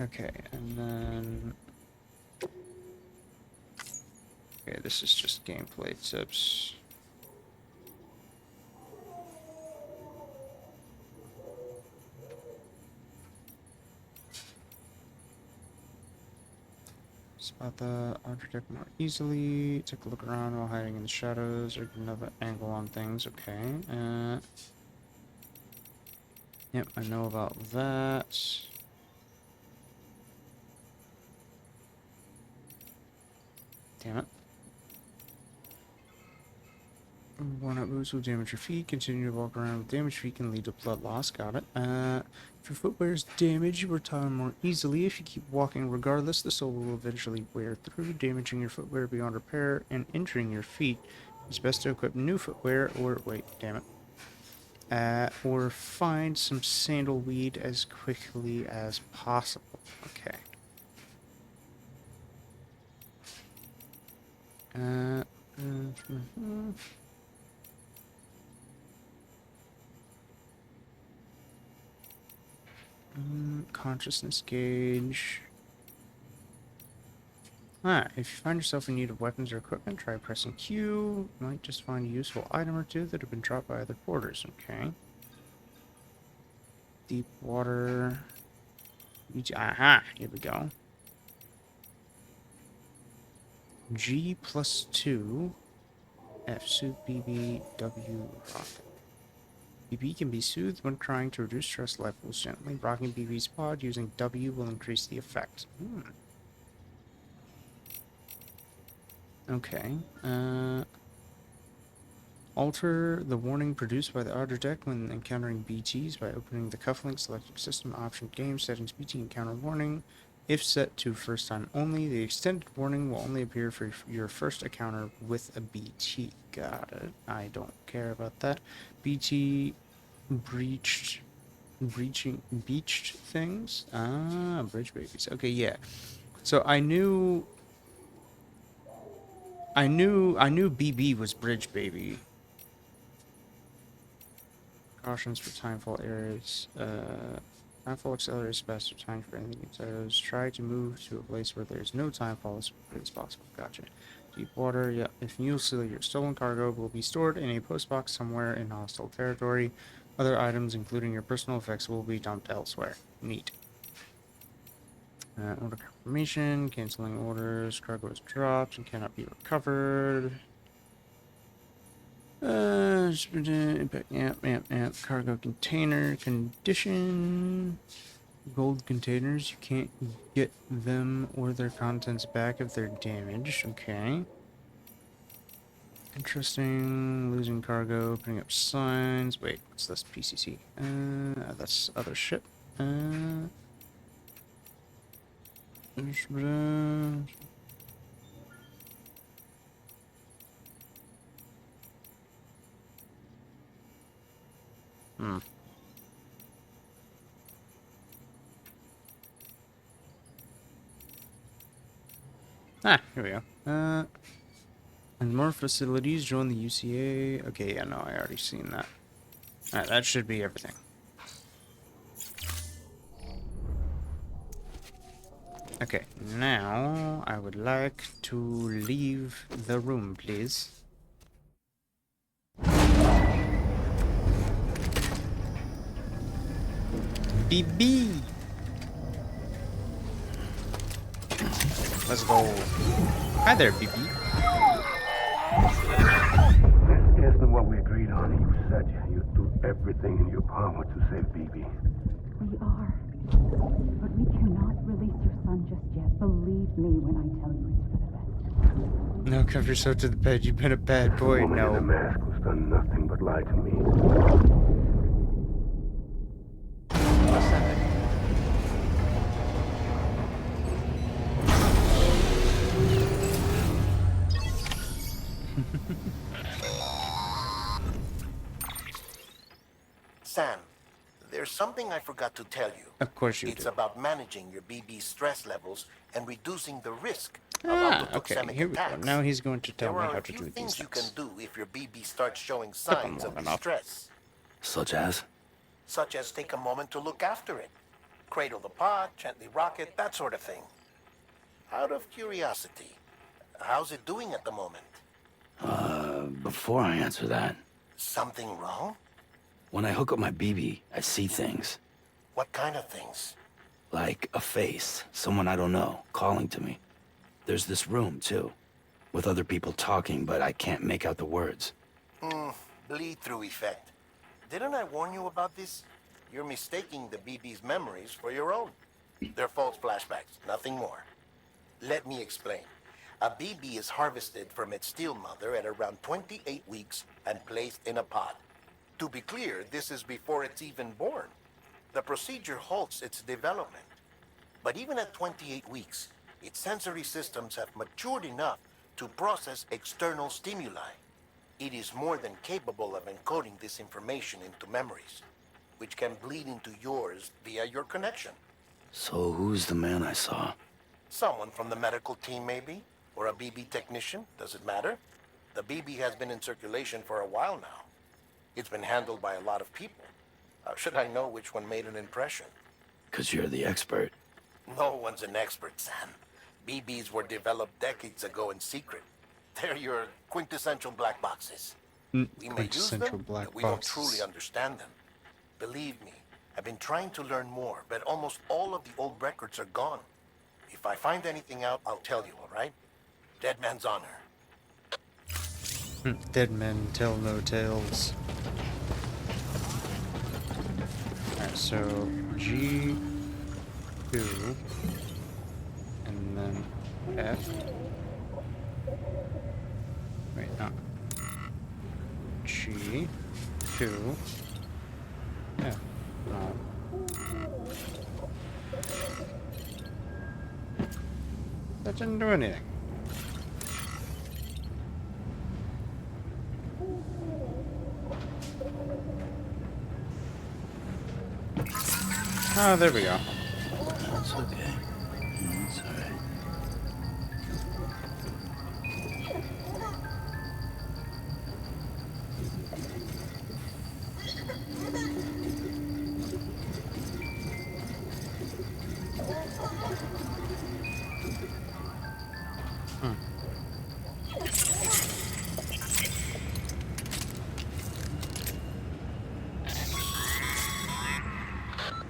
Okay, and then... Okay, this is just gameplay tips. Spot the object more easily. Take a look around while hiding in the shadows, or get another angle on things. Okay. Yep, I know about that. Damn it. One-up moves will damage your feet. Continue to walk around with damaged feet can lead to blood loss. Got it. If your footwear is damaged, you retire more easily. If you keep walking regardless, the sole will eventually wear through, damaging your footwear beyond repair and injuring your feet. It's best to equip new footwear or... Wait, damn it. Or find some sandalweed as quickly as possible. Okay. Consciousness gauge. If you find yourself in need of weapons or equipment, try pressing Q. You might just find a useful item or two that have been dropped by other porters. Okay. Deep water. Aha! Here we go. G+2. F soothe BB W rocket. BB can be soothed when trying to reduce stress levels gently. Rocking BB's pod using W will increase the effect. Okay. Alter the warning produced by the audio deck when encountering BTs by opening the cufflink, selecting System Option Game Settings BT Encounter Warning. If set to first time only, the extended warning will only appear for your first encounter with a BT. Got it. I don't care about that. BT beached things. Bridge babies. Okay, yeah. So I knew BB was bridge baby. Cautions for timefall areas. Timefall accelerates faster time for anything inside. Try to move to a place where there's no timefall as quickly as possible. Gotcha. Deep water. Yeah. If mules steal your stolen cargo, will be stored in a post box somewhere in hostile territory. Other items, including your personal effects, will be dumped elsewhere. Neat. Order confirmation. Canceling orders. Cargo is dropped and cannot be recovered. Impact, yep. Cargo container condition. Gold containers, you can't get them or their contents back if they're damaged. Okay. Interesting. Losing cargo, opening up signs. Wait, what's this? PCC. That's other ship. Here we go. And more facilities join the UCA. Okay, yeah, no, I already seen that. Alright, that should be everything. Okay, now I would like to leave the room, please. BB! Let's go. Hi there, BB. This isn't what we agreed on. You said you'd do everything in your power to save BB. We are. But we cannot release your son just yet. Believe me when I tell you it's for the best. No, cuff yourself to the bed. You've been a bad boy. The woman in the No. mask who's done nothing but lie to me. Sam, there's something I forgot to tell you. Of course you It's do. about managing your BB's stress levels and reducing the risk of Okay, autotoxemic here we go. attacks. Now he's going to tell There me are how a to few do these things you can things. do if your BB starts showing Took him signs long of enough. distress. Such as? Such as take a moment to look after it. Cradle the pot, gently rock it, that sort of thing. Out of curiosity, how's it doing at the moment? Before I answer that, Something wrong? when I hook up my BB, I see things. What kind of things? Like a face, someone I don't know, calling to me. There's this room, too, with other people talking, but I can't make out the words. Bleed-through effect. Didn't I warn you about this? You're mistaking the BB's memories for your own. They're false flashbacks, nothing more. Let me explain. A BB is harvested from its steel mother at around 28 weeks and placed in a pod. To be clear, this is before it's even born. The procedure halts its development. But even at 28 weeks, its sensory systems have matured enough to process external stimuli. It is more than capable of encoding this information into memories, which can bleed into yours via your connection. So who's the man I saw? Someone from the medical team, maybe? Or a BB technician? Does it matter? The BB has been in circulation for a while now. It's been handled by a lot of people. How should I know which one made an impression? 'Cause you're the expert. No one's an expert, Sam. BBs were developed decades ago in secret. They're your quintessential black boxes. We may use them, but we don't truly understand them. Believe me, I've been trying to learn more, but almost all of the old records are gone. If I find anything out, I'll tell you, all right? Dead man's honor. Dead men tell no tales. Alright, so G2 and then F. Wait, no. G2 F. No. That didn't do anything. Oh, there we go. That's okay. That's alright.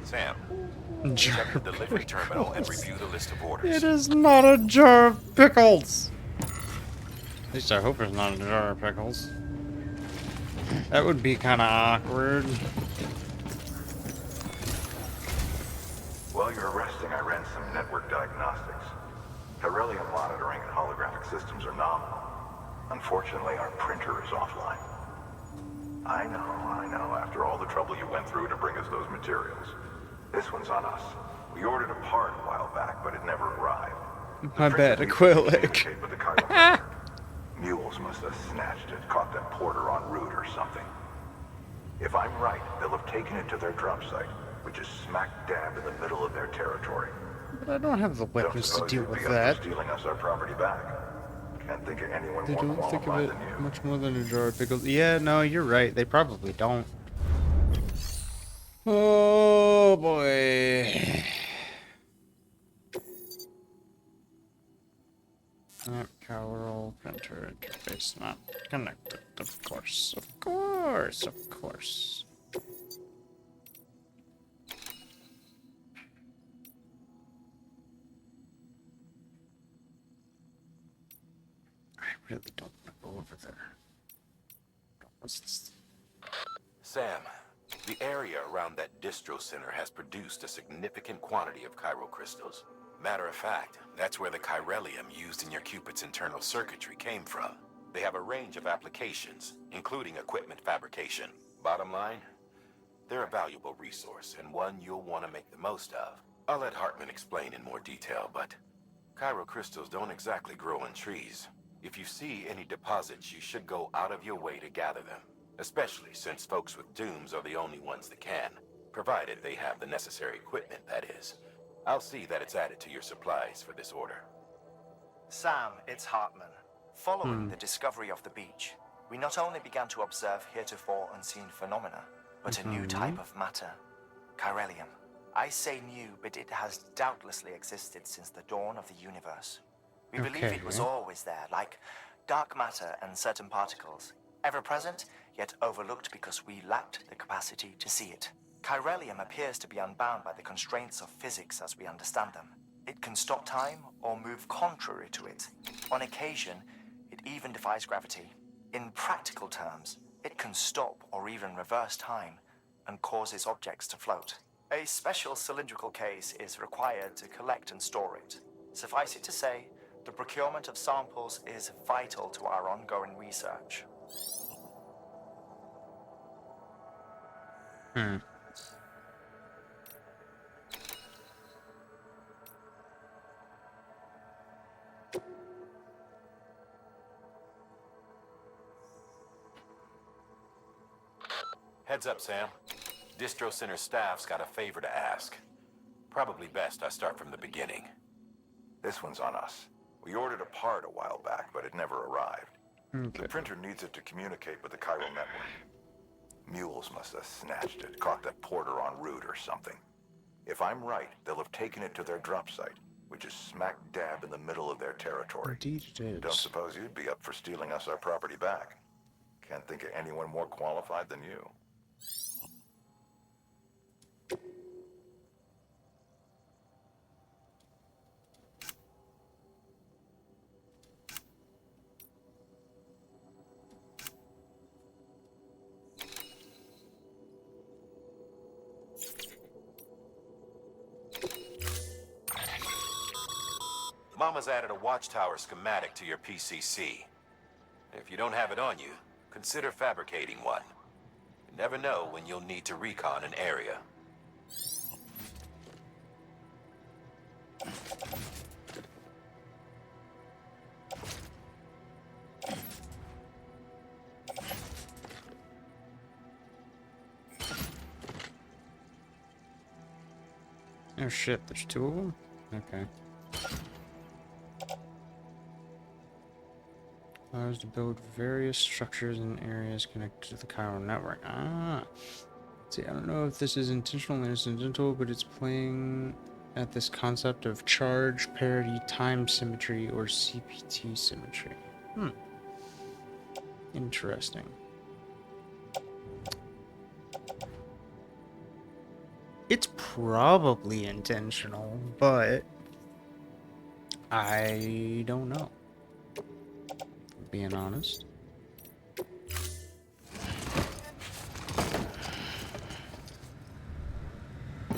Sam, Jar check the delivery terminal and review the list of orders. It is not a jar of pickles. At least I hope it's not a jar of pickles. That would be kind of awkward. While you're resting, I ran some network diagnostics. Beryllium monitoring and holographic systems are nominal. Unfortunately, our printer is offline. I know, after all the trouble you went through to bring us those materials. This one's on us. We ordered a part a while back, but it never arrived. My bad, Aquilic. With the chiropractor. Mules must have snatched it, caught that porter en route or something. If I'm right, they'll have taken it to their drop site, which is smack dab in the middle of their territory. But I don't have the weapons to Suppose deal you'd with be up for that. stealing us our property back. Can't think of anyone They more don't think of qualified it than you. much more than a jar of pickles. Yeah, no, you're right. They probably don't. Oh boy. Yep, Cowl printer interface not connected. Of course, of course, of course. I really don't want to go over there. What's this? Sam, the area around that distro center has produced a significant quantity of chiral crystals. Matter of fact, that's where the chiralium used in your Cupid's internal circuitry came from. They have a range of applications, including equipment fabrication. Bottom line, they're a valuable resource and one you'll want to make the most of. I'll let Hartman explain in more detail, but chiral crystals don't exactly grow in trees. If you see any deposits, you should go out of your way to gather them, especially since folks with dooms are the only ones that can, provided they have the necessary equipment, that is. I'll see that it's added to your supplies for this order. Sam, it's Hartman. Following the discovery of the beach, we not only began to observe heretofore unseen phenomena, but a new type of matter, chiralium. I say new, but it has doubtlessly existed since the dawn of the universe. We believe it was always there, like dark matter and certain particles, ever present, yet overlooked because we lacked the capacity to see it. Chiralium appears to be unbound by the constraints of physics as we understand them. It can stop time or move contrary to it. On occasion, it even defies gravity. In practical terms, it can stop or even reverse time and causes objects to float. A special cylindrical case is required to collect and store it. Suffice it to say, the procurement of samples is vital to our ongoing research. Heads up, Sam. Distro Center staff's got a favor to ask. Probably best I start from the beginning. This one's on us. We ordered a part a while back, but it never arrived. The printer needs it to communicate with the chiral network. Mules must have snatched it, caught that porter en route or something. If I'm right, they'll have taken it to their drop site, which is smack dab in the middle of their territory. Indeed it is. Don't suppose you'd be up for stealing us our property back. Can't think of anyone more qualified than you. Mama's added a watchtower schematic to your PCC. If you don't have it on you, consider fabricating one. You never know when you'll need to recon an area. Oh shit, there's two of them? Okay. Allows to build various structures in areas connected to the chiral network. Ah. See, I don't know if this is intentional or incidental, but it's playing at this concept of charge, parity, time symmetry, or CPT symmetry. Interesting. It's probably intentional, but I don't know. Being honest.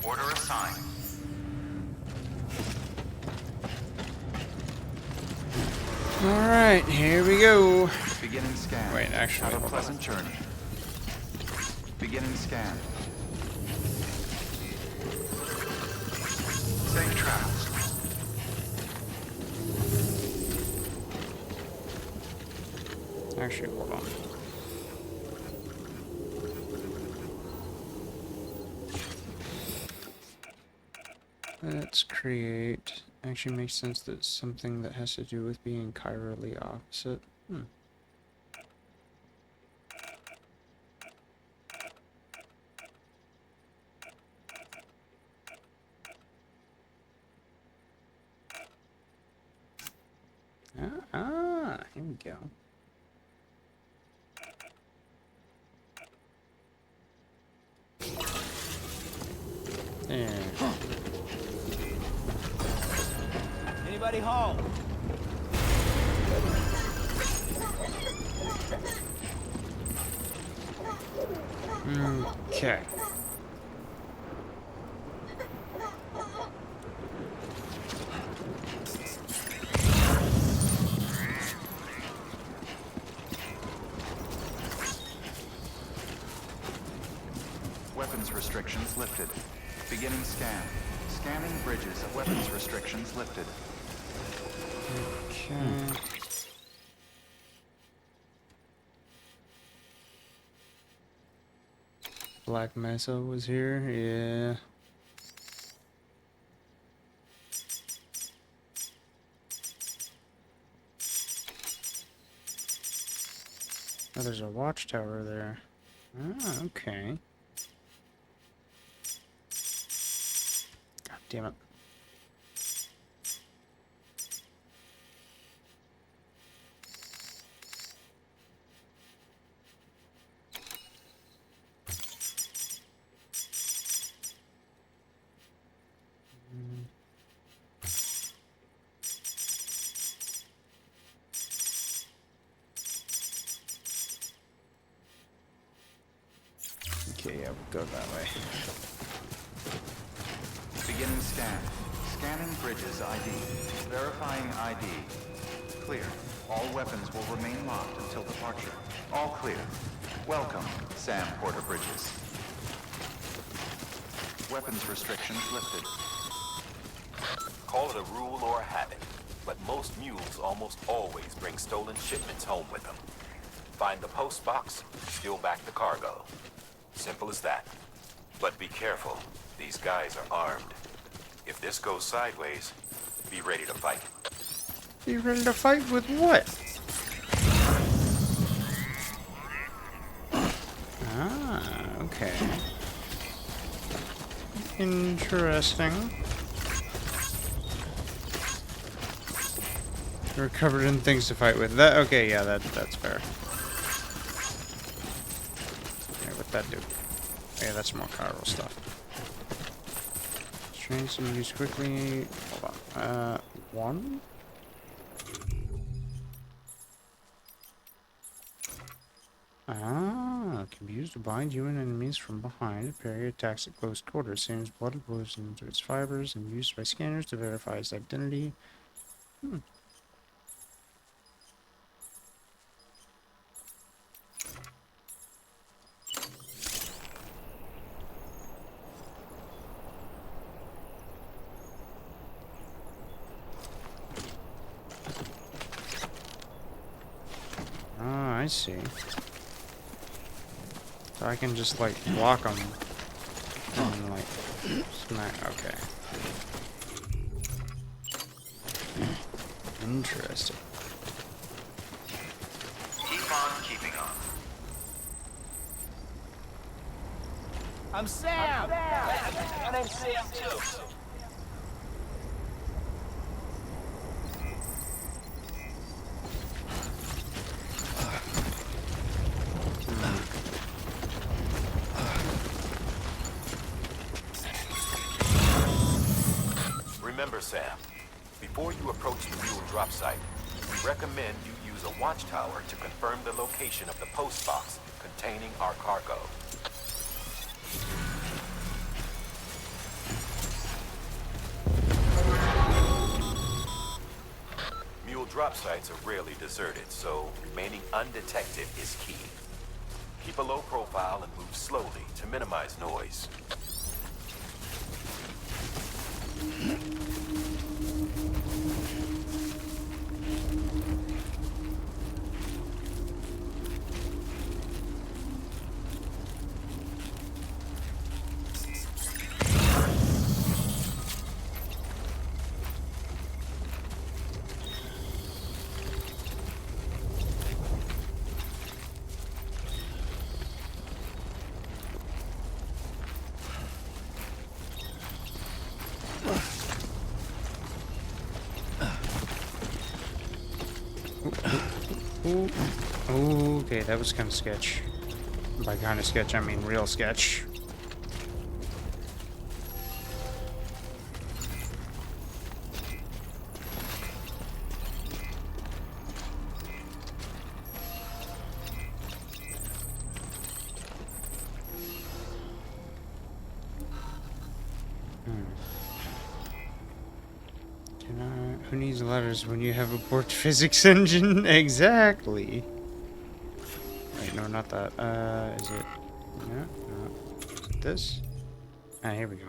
Order assigned. Alright, here we go. Beginning scan. Wait, actually, have a pleasant journey. Beginning scan. Safe travels. Actually, hold on. Let's create. Actually makes sense that it's something that has to do with being chirally opposite. Here we go. There. Anybody home? Okay. Weapons restrictions lifted. Beginning scan. Scanning bridges. Weapons restrictions lifted. Okay. Black Mesa was here, yeah. Oh, there's a watchtower there. Ah, okay. God damn it. Okay, yeah, we'll go that way. Beginning scan. Scanning bridges ID. Verifying ID. Clear. All weapons will remain locked until departure. All clear. Welcome, Sam Porter Bridges. Weapons restrictions lifted. Call it a rule or a habit, but most mules almost always bring stolen shipments home with them. Find the post box, steal back the cargo. Simple as that. But be careful. These guys are armed. If this goes sideways, be ready to fight. Be ready to fight with what? Ah, okay. Interesting. We're covered in things to fight with. That okay, yeah, that's fair. Okay, what'd that do? Yeah, that's more chiral stuff. Strings to be used quickly. Hold on. One? Ah, can be used to bind human enemies from behind, parry attacks at close quarters, sends blood flows into its fibers, and used by scanners to verify its identity. Ah, I see. So I can just, like, block them and, like, smack. Okay. Interesting. Keep on keeping on. I'm Sam! My name's Sam, too. Remember, Sam, before you approach the mule drop site, we recommend you use a watchtower to confirm the location of the post box containing our cargo. Mule drop sites are rarely deserted, so remaining undetected is key. Keep a low profile and move slowly to minimize noise. Ooh. Ooh, okay, that was kind of sketch. By kind of sketch, I mean real sketch. Who needs letters when you have a port physics engine? Exactly. Wait, no, not that. Is it? No, no. This? Ah, here we go.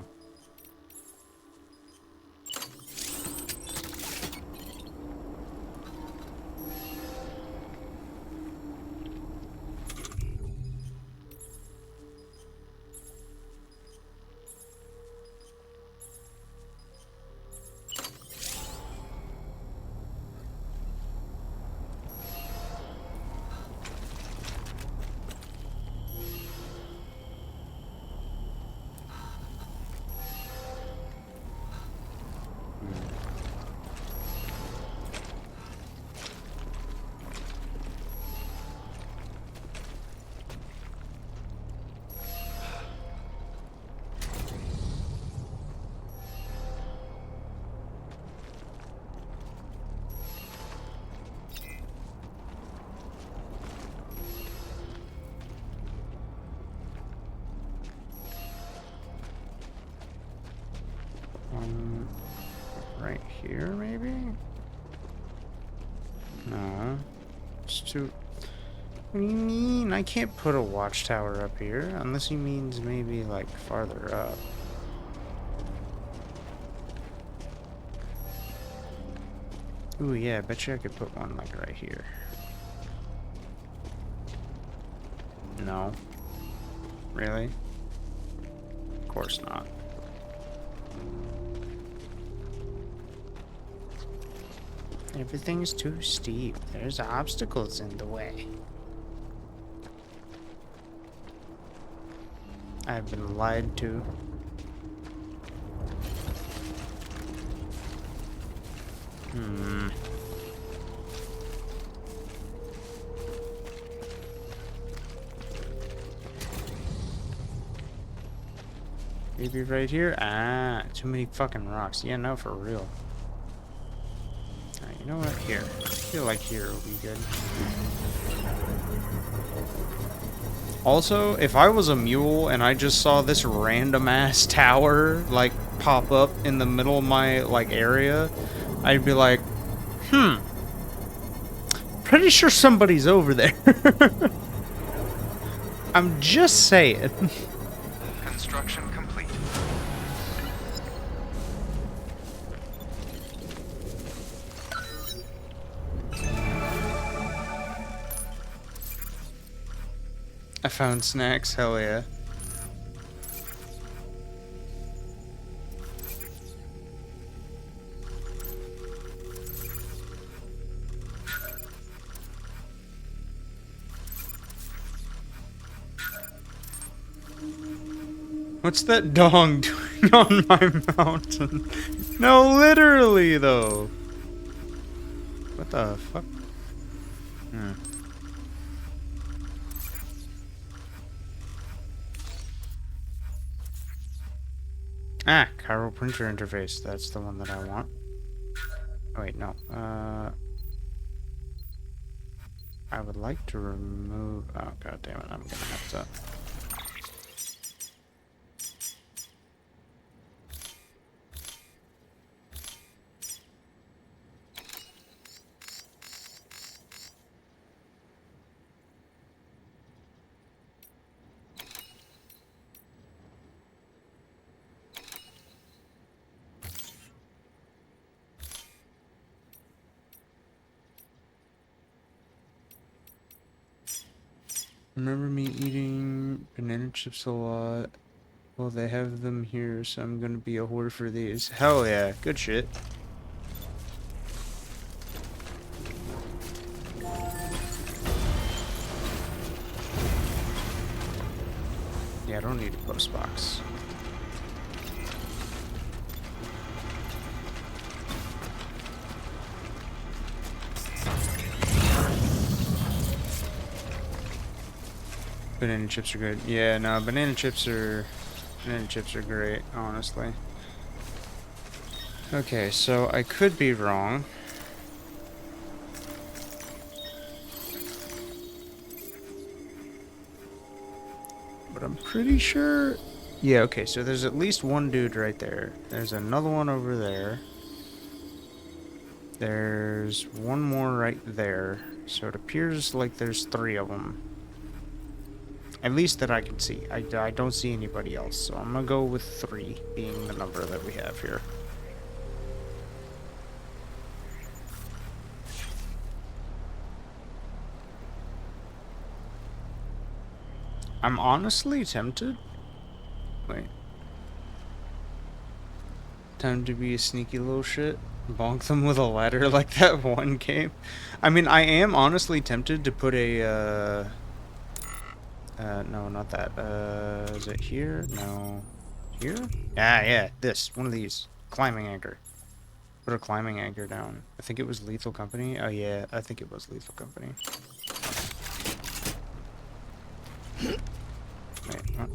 Right here, maybe? No. It's too... What do you mean? I can't put a watchtower up here, unless he means maybe, like, farther up. Ooh, yeah, I bet you I could put one, like, right here. No. Really? Of course not. Everything's too steep. There's obstacles in the way. I've been lied to. Maybe right here? Ah, too many fucking rocks. Yeah, no, for real. You know what? Here. I feel like here will be good. Also, if I was a mule and I just saw this random ass tower like pop up in the middle of my like area, I'd be like, pretty sure somebody's over there. I'm just saying. Construction complete. I found snacks, hell yeah. What's that dog doing on my mountain? No, literally though. What the fuck? Ah, chiral printer interface. That's the one that I want. Oh, wait, no. I would like to remove... Oh, god damn it. I'm gonna have to... Remember me eating banana chips a lot? Well, they have them here, so I'm gonna be a whore for these. Hell yeah, good shit. Yeah, I don't need a post box. Banana chips are good. Yeah, no, banana chips are great, honestly. Okay, so I could be wrong. But I'm pretty sure... Yeah, okay, so there's at least one dude right there. There's another one over there. There's one more right there. So it appears like there's 3 of them. At least that I can see. I don't see anybody else, so I'm gonna go with 3 being the number that we have here. I'm honestly tempted. Wait. Time to be a sneaky little shit. Bonk them with a ladder like that one game. I mean, I am honestly tempted to put a, no, not that. Is it here? No. Here? Ah, yeah, this. One of these. Climbing anchor. Put a climbing anchor down. I think it was Lethal Company. Oh, yeah, I think it was Lethal Company. Wait, what?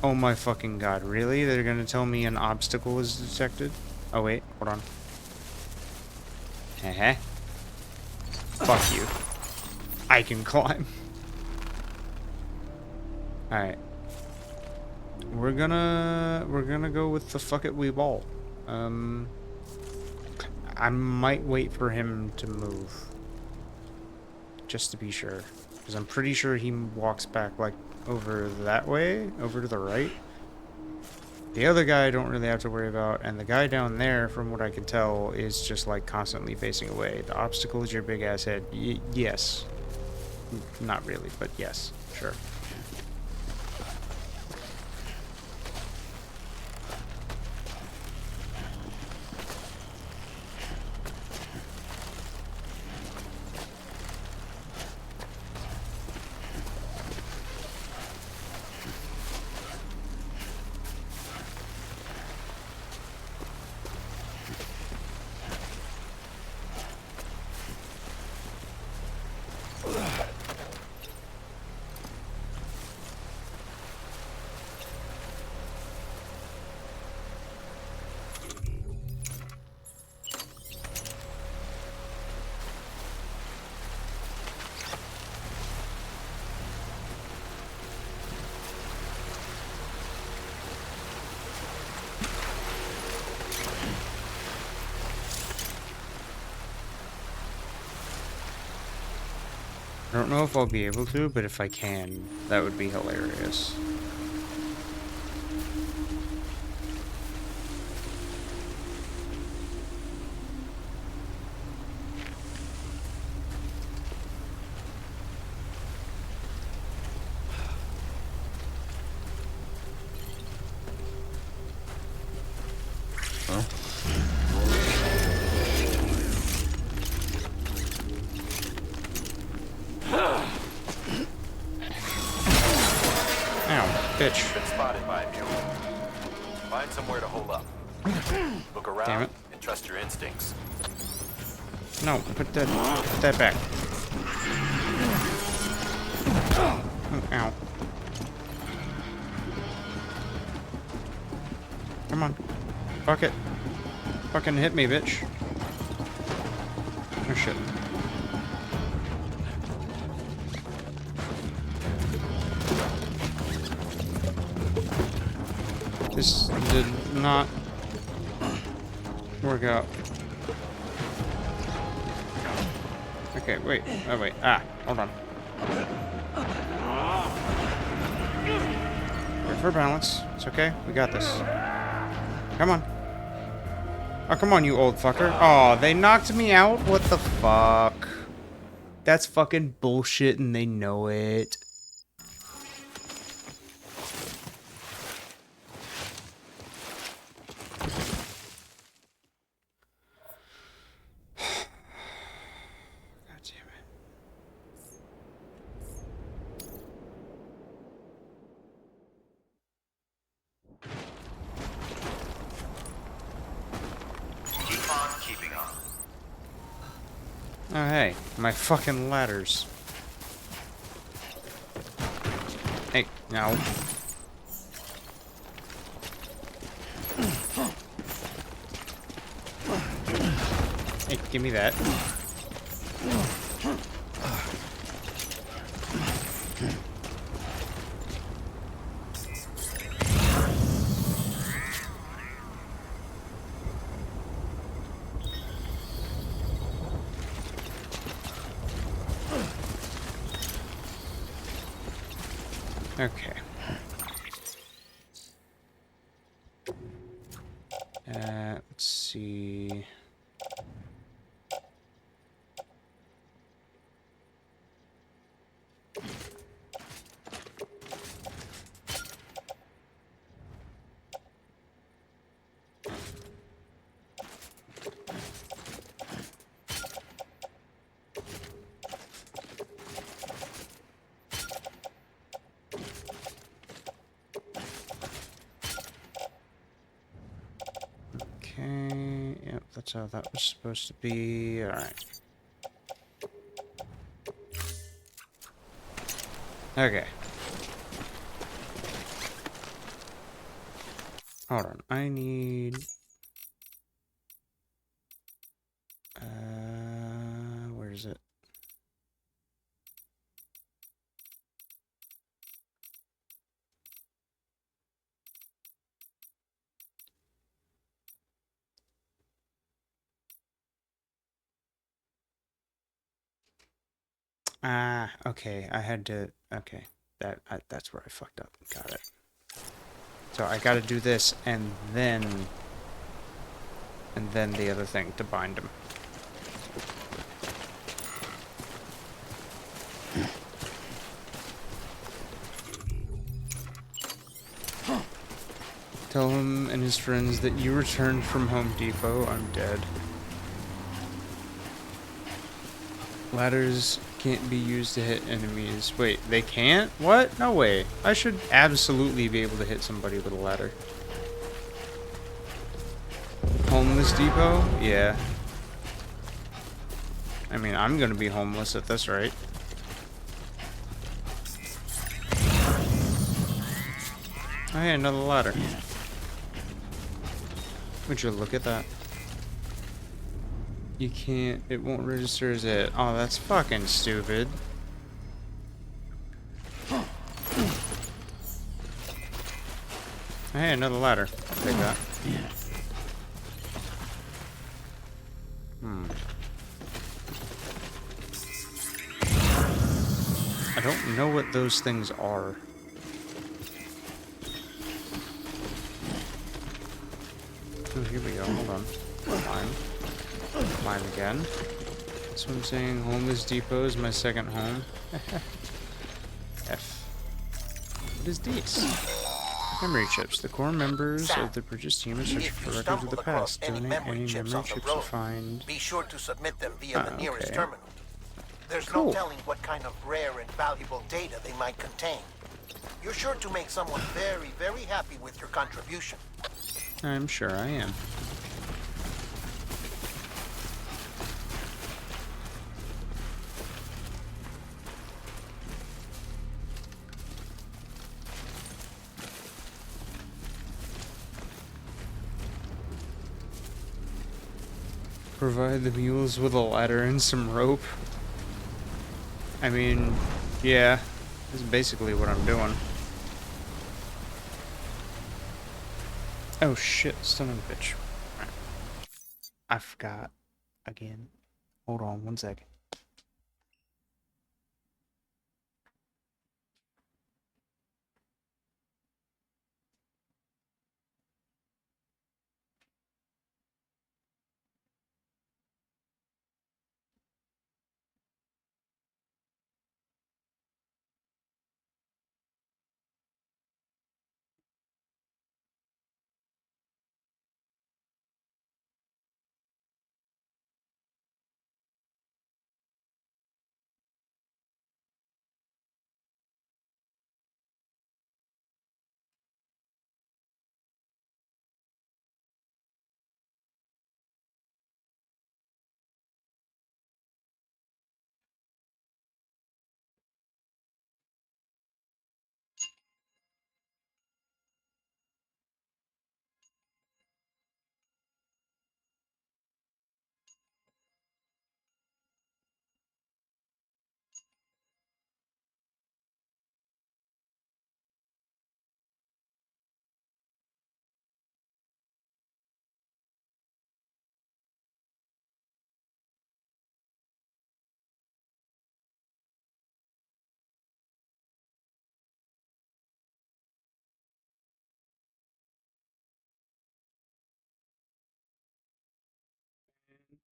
Oh my fucking god, really? They're gonna tell me an obstacle is detected? Oh wait, hold on. Heh. Fuck you. I can climb. Alright. We're gonna go with the fuck it we ball. I might wait for him to move. Just to be sure. Because I'm pretty sure he walks back like over that way, over to the right. The other guy I don't really have to worry about, and the guy down there, from what I can tell, is just like constantly facing away. The obstacle is your big ass head. Yes. Not really, but yes, sure. I don't know if I'll be able to, but if I can, that would be hilarious. Bitch. Been spotted by a mule. Find somewhere to hold up. Look around Damn it. and trust your instincts. No, put that back. Oh, ow. Come on. Fuck it. Fucking hit me, bitch. Oh shit. This did not work out. Okay, wait. Oh, wait. Ah, hold on. Wait for balance. It's okay. We got this. Come on. Oh, come on, you old fucker. Oh, they knocked me out? What the fuck? That's fucking bullshit and they know it. Oh, hey, my fucking ladders. Hey, no. Hey, give me that. Okay. Let's see. Okay, yep, that's how that was supposed to be. Alright. Okay. Hold on, I need... where is it? Ah, okay, I had to... Okay, that's where I fucked up. Got it. So I gotta do this, and then the other thing to bind them. Tell him and his friends that you returned from Home Depot. I'm dead. Ladders can't be used to hit enemies. Wait, they can't? What? No way. I should absolutely be able to hit somebody with a ladder. Homeless Depot? Yeah. I mean, I'm gonna be homeless at this rate. Oh, hey, another ladder. Would you look at that? You can't, it won't register as it. Oh, that's fucking stupid. Hey, another ladder. I'll take that. Yeah. I don't know what those things are. Oh, here we go. Hold on. Climb. Climb again. That's what I'm saying. Homeless Depot is my second home. F. What is these? Memory chips. The core members of the purchased team are searching for records of the past. Donate any memory chips you find. Be sure to submit them via the nearest okay. terminal. There's no telling what kind of rare and valuable data they might contain. You're sure to make someone very, very happy with your contribution. I'm sure I am. Provide the mules with a ladder and some rope. I mean, yeah, that's basically what I'm doing. Oh shit, son of a bitch. I forgot again. Hold on one second.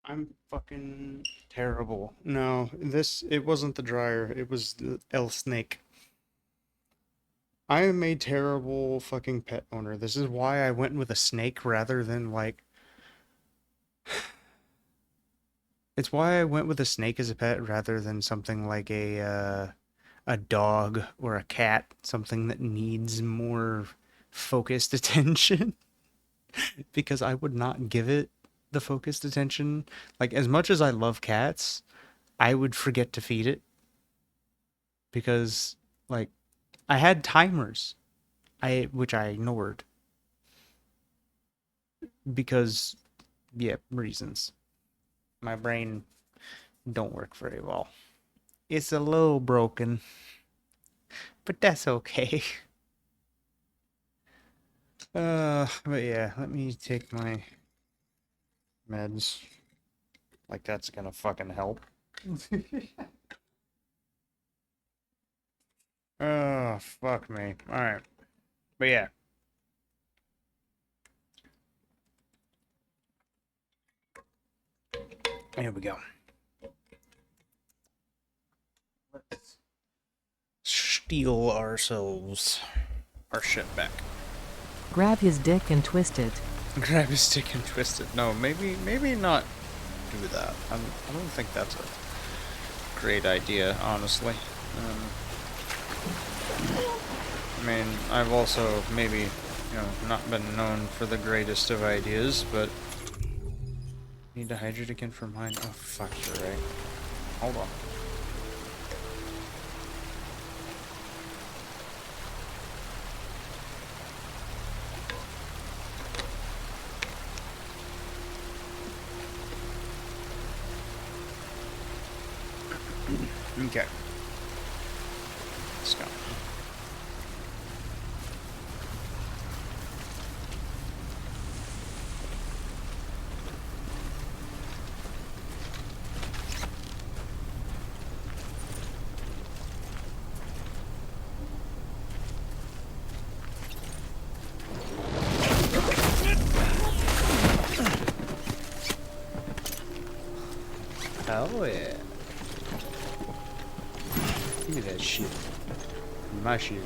I'm fucking terrible. No, it wasn't the dryer, it was the L snake. I am a terrible fucking pet owner. This is why I went with a snake rather than like. It's why I went with a snake as a pet rather than something like a dog or a cat, something that needs more focused attention. Because I would not give it the focused attention. Like, as much as I love cats, I would forget to feed it because, like, I had timers, which I ignored because, yeah, reasons. My brain don't work very well. It's a little broken, but that's okay. But yeah, let me take my meds. Like that's gonna fucking help. Oh, fuck me. Alright. But yeah. Here we go. Let's steal ourselves our shit back. Grab his dick and twist it. Grab his dick and twist it. No, maybe not do that. I don't think that's a great idea, honestly. I mean, I've also maybe, you know, not been known for the greatest of ideas, but need to hydrate again for mine. Oh fuck, you're right. Hold on. Okay. Let's go. Oh yeah. Give me that shit. My shit.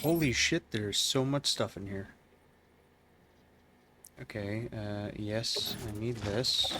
Holy shit, there's so much stuff in here. Okay, yes, I need this.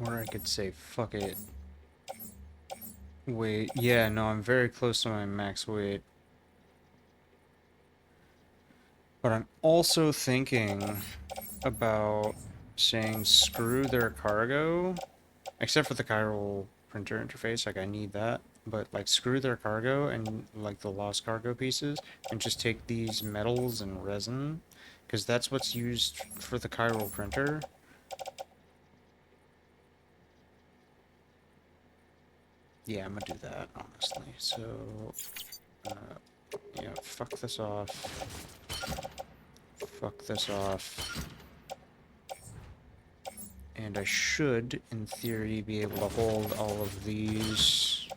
Or I could say, fuck it. Wait, yeah, no, I'm very close to my max weight. But I'm also thinking about saying screw their cargo, except for the chiral printer interface, like I need that. But like screw their cargo and like the lost cargo pieces and just take these metals and resin, because that's what's used for the chiral printer. Yeah, I'm gonna do that, honestly. So, yeah, fuck this off. Fuck this off. And I should, in theory, be able to hold all of these.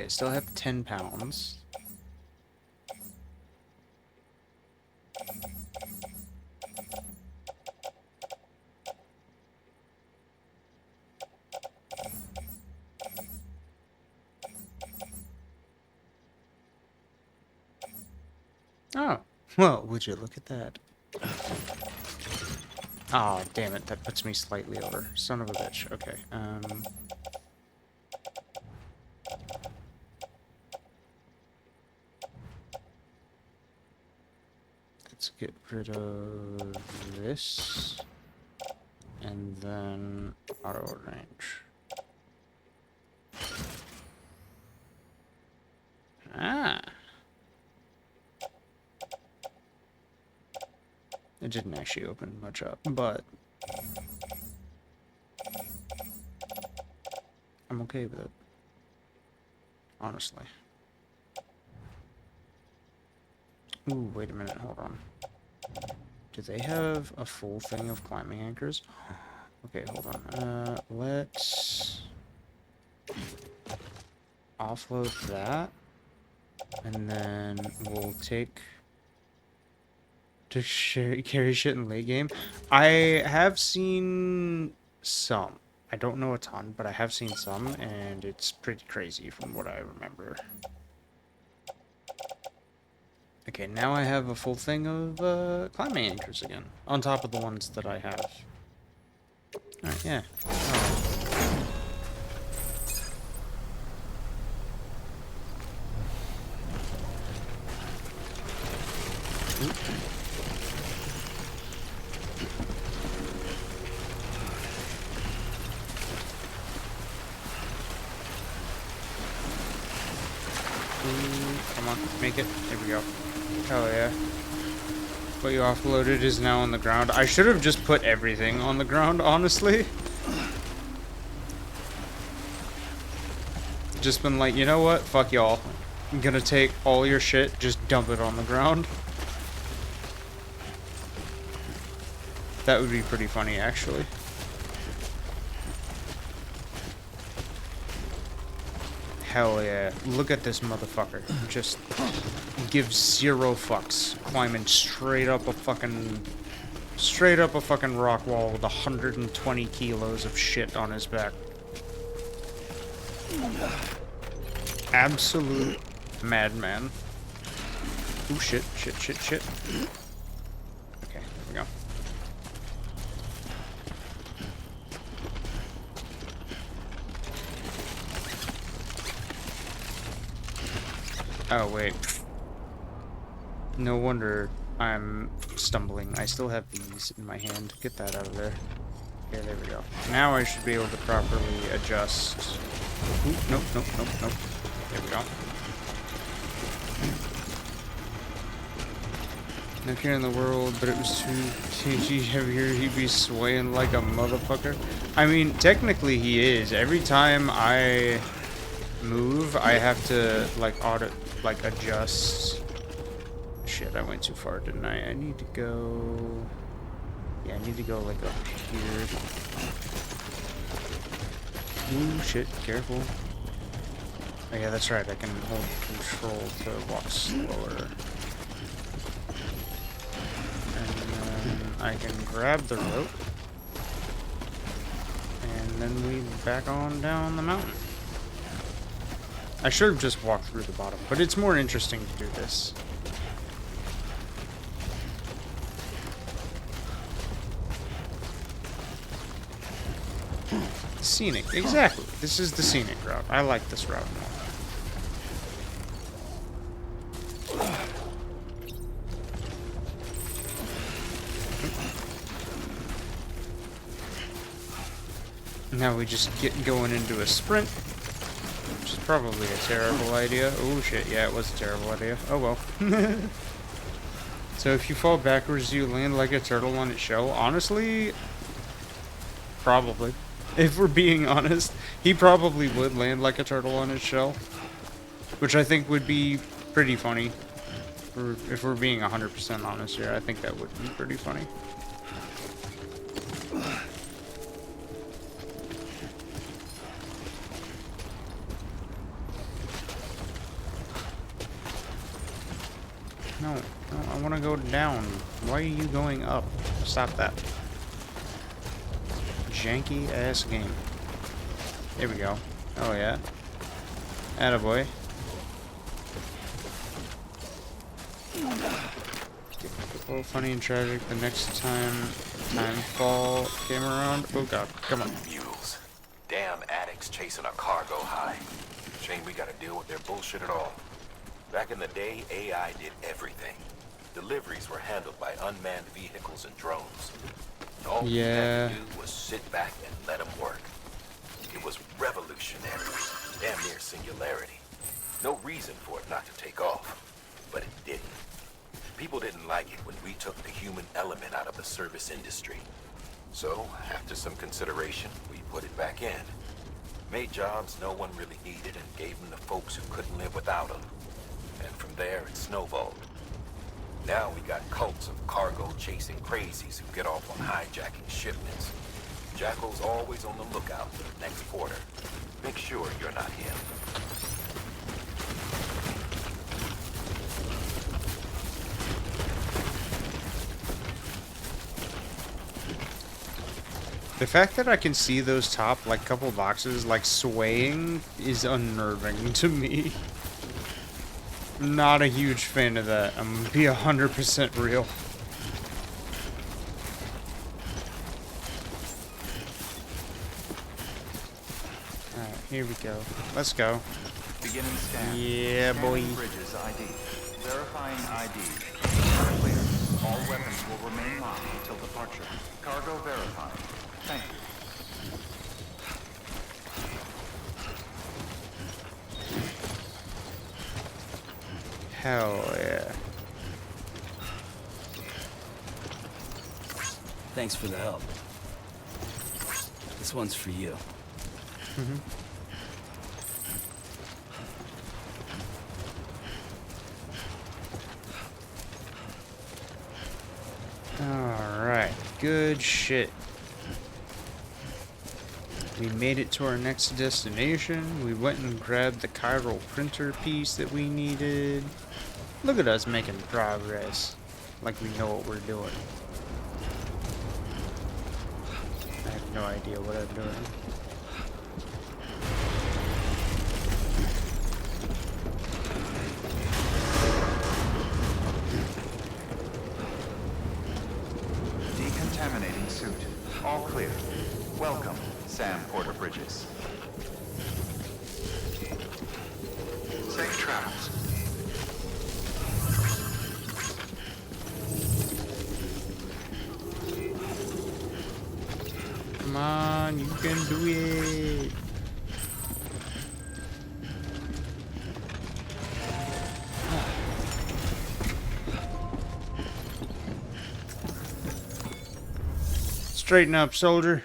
Okay, still have 10 pounds. Oh, well, would you look at that? Oh, damn it, that puts me slightly over. Son of a bitch. Okay, let's get rid of this. And then auto range. Ah. It didn't actually open much up, but I'm okay with it. Honestly. Ooh, wait a minute, hold on. Do they have a full thing of climbing anchors? Okay, hold on. Let's offload that. And then we'll take to carry shit in late game. I have seen some. I don't know a ton, but I have seen some, and it's pretty crazy from what I remember. Okay, now I have a full thing of climbing anchors again, on top of the ones that I have. Alright, yeah. Oh. Come on, make it. There we go. Hell yeah. What you offloaded is now on the ground. I should have just put everything on the ground, honestly. Just been like, you know what? Fuck y'all. I'm gonna take all your shit, just dump it on the ground. That would be pretty funny, actually. Hell yeah. Look at this motherfucker. Just gives 0 fucks. Climbing straight up a fucking rock wall with 120 kilos of shit on his back. Absolute madman. Ooh, shit. Okay, there we go. Oh, wait. No wonder I'm stumbling. I still have these in my hand. Get that out of there. Okay, there we go. Now I should be able to properly adjust. Ooh, nope. There we go. No care in the world, but it was too heavier. He'd be swaying like a motherfucker. I mean, technically he is. Every time I move, I have to adjust. Shit, I went too far, didn't I? I need to go. Yeah, I need to go like up here. Ooh, shit, careful. Oh yeah, that's right, I can hold control to walk slower. And then I can grab the rope. And then we back on down the mountain. I should have just walked through the bottom, but it's more interesting to do this. Scenic, exactly. This is the scenic route. I like this route more. Now we just get going into a sprint, which is probably a terrible idea. Oh shit, yeah, it was a terrible idea. Oh well. So if you fall backwards, you land like a turtle on its shell. Honestly, probably. If we're being honest, he probably would land like a turtle on his shell, which I think would be pretty funny. If we're being 100% honest here, I think that would be pretty funny. No, I want to go down. Why are you going up? Stop that. Janky ass game. Here we go. Oh yeah. Attaboy. A little funny and tragic the next time Timefall came around. Oh god, come on. Mules. Damn addicts chasing a cargo high. Shame we gotta deal with their bullshit at all. Back in the day, AI did everything. Deliveries were handled by unmanned vehicles and drones. All you had to do was sit back and let them work. It was revolutionary, damn near singularity. No reason for it not to take off, but it didn't. People didn't like it when we took the human element out of the service industry. So, after some consideration, we put it back in. Made jobs no one really needed and gave them to folks who couldn't live without them. And from there, it snowballed. Now we got cults of cargo-chasing crazies who get off on hijacking shipments. Jackal's always on the lookout for the next porter. Make sure you're not him. The fact that I can see those top, like, couple boxes, like, swaying is unnerving to me. Not a huge fan of that. I'm gonna be 100% real. Alright, here we go. Let's go. Beginning scan. Yeah, boy. Scanning Bridges ID. Verifying ID. Clear. All weapons will remain locked until departure. Cargo verified. Thank you. Hell yeah. Thanks for the help. This one's for you. Alright, good shit. We made it to our next destination. We went and grabbed the chiral printer piece that we needed. Look at us making progress. Like we know what we're doing. I have no idea what I'm doing. Decontaminating suit. All clear. Welcome, Sam Porter Bridges. Safe travels. Come on, you can do it. Straighten up, soldier.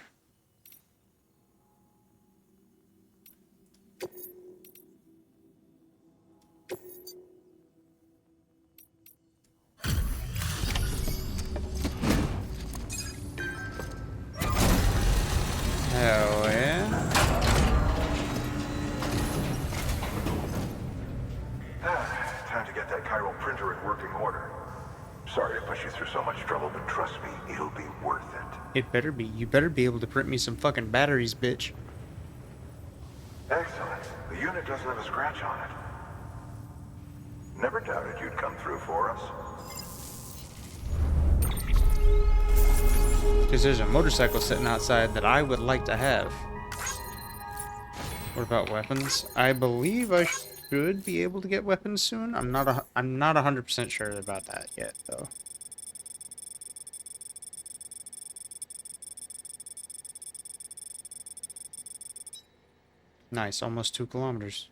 Hell yeah. Time to get that chiral printer in working order. Sorry to push you through so much trouble, but trust me, it'll be worth it. It better be. You better be able to print me some fucking batteries, bitch. Excellent. The unit doesn't have a scratch on it. Never doubted you'd come through for us. Because there's a motorcycle sitting outside that I would like to have. What about weapons? I believe I should be able to get weapons soon. I'm not 100% sure about that yet, though. Nice, almost 2 kilometers.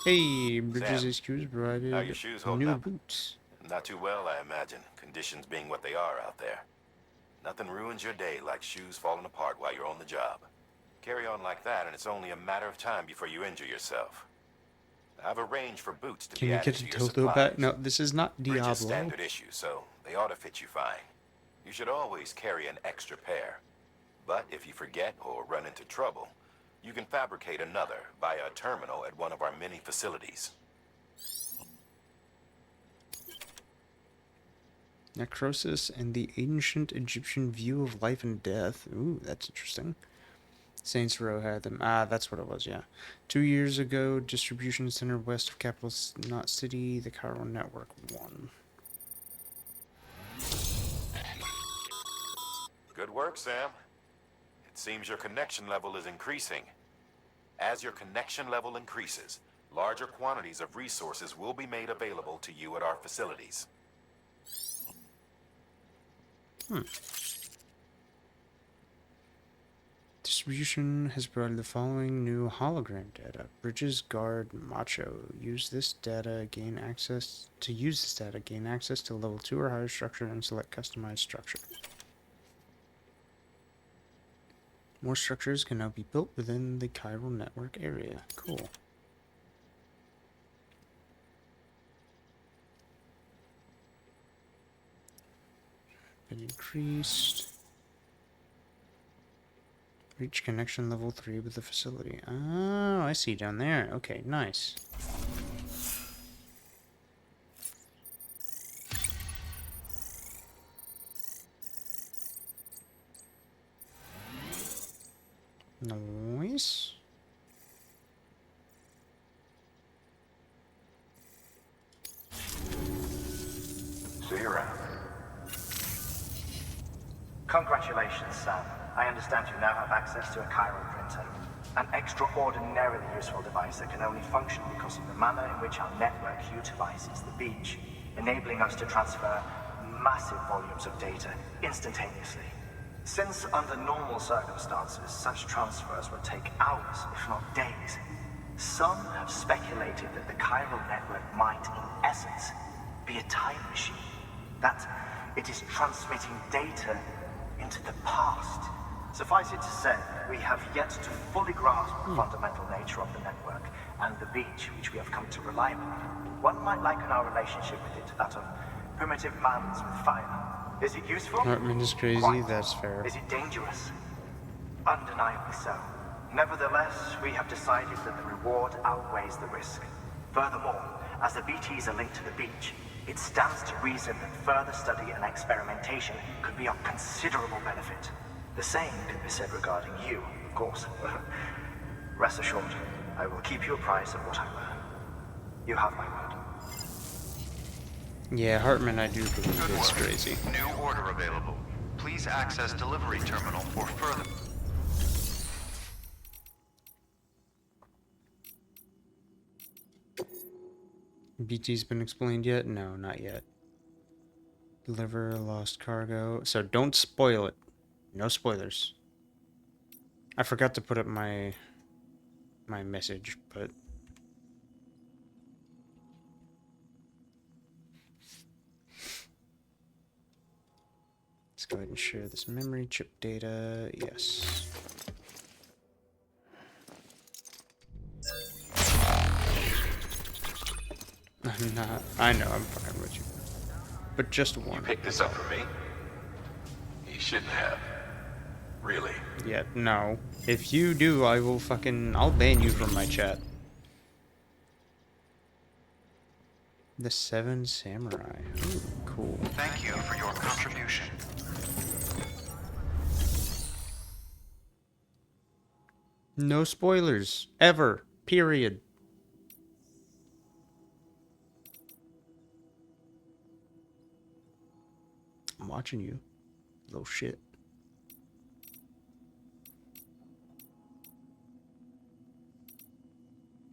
Hey, Bridges Sam, HQ provided how your shoes holding new up? boots. Not too well, I imagine. Conditions being what they are out there. Nothing ruins your day like shoes falling apart while you're on the job. Carry on like that, and it's only a matter of time before you injure yourself. I've arranged for boots to Can be you added get to the your Toto supplies. back? No, this is not Bridges Diablo. standard issue, so they ought to fit you fine. You should always carry an extra pair. But if you forget or run into trouble, you can fabricate another via a terminal at one of our many facilities. Necrosis and the ancient Egyptian view of life and death. Ooh, that's interesting. Saints Row had them. Ah, that's what it was, yeah. 2 years ago, distribution center west of capital not city, the Cairo network won. Good work, Sam. It seems your connection level is increasing. As your connection level increases, larger quantities of resources will be made available to you at our facilities. Distribution has provided the following new hologram data. Bridges, guard, macho. Use this data, gain access to level 2 or higher structure and select customized structure. More structures can now be built within the chiral network area. Cool. Been increased. Reach connection level 3 with the facility. Oh, I see down there. Okay, nice. Nice. See you around. Congratulations, Sam. I understand you now have access to a chiral printer. An extraordinarily useful device that can only function because of the manner in which our network utilizes the beach, enabling us to transfer massive volumes of data instantaneously. Since under normal circumstances, such transfers would take hours, if not days, some have speculated that the chiral network might, in essence, be a time machine. That it is transmitting data into the past. Suffice it to say, we have yet to fully grasp the fundamental nature of the network and the beach which we have come to rely upon. One might liken our relationship with it to that of primitive mans with fire. Is it useful? Hartman is crazy, Quite. that's fair. Is it dangerous? Undeniably so. Nevertheless, we have decided that the reward outweighs the risk. Furthermore, as the BTs are linked to the beach, it stands to reason that further study and experimentation could be of considerable benefit. The same could be said regarding you, of course. Rest assured, I will keep you apprised of what I learn. You have my word. Yeah, Hartman, I do believe it's crazy. New order available. Please access delivery terminal for further... BT's been explained yet? No, not yet. Deliver lost cargo. So don't spoil it. No spoilers. I forgot to put up my message, but let's go ahead and share this memory chip data. Yes. I'm not. I know, I'm fine with you. But just one. You picked this up for me? You shouldn't have. Really? Yeah, no. If you do, I will I'll ban you from my chat. The Seven Samurai. Ooh, cool. Thank you for your contribution. No spoilers. Ever. Period. I'm watching you. Little shit.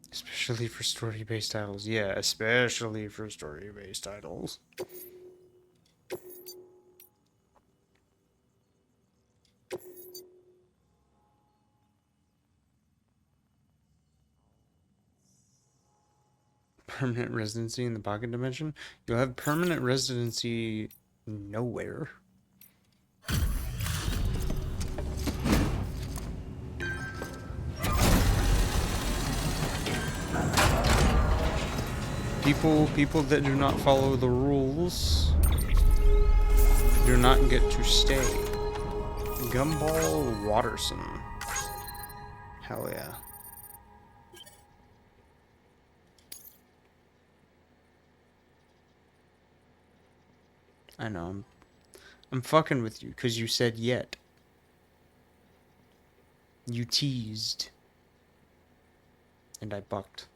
Especially for story-based titles. Yeah, especially for story-based titles. Permanent residency in the pocket dimension? You'll have permanent residency nowhere. People that do not follow the rules do not get to stay. Gumball Watterson. Hell yeah. I know. I'm fucking with you because you said yet. You teased. And I bucked.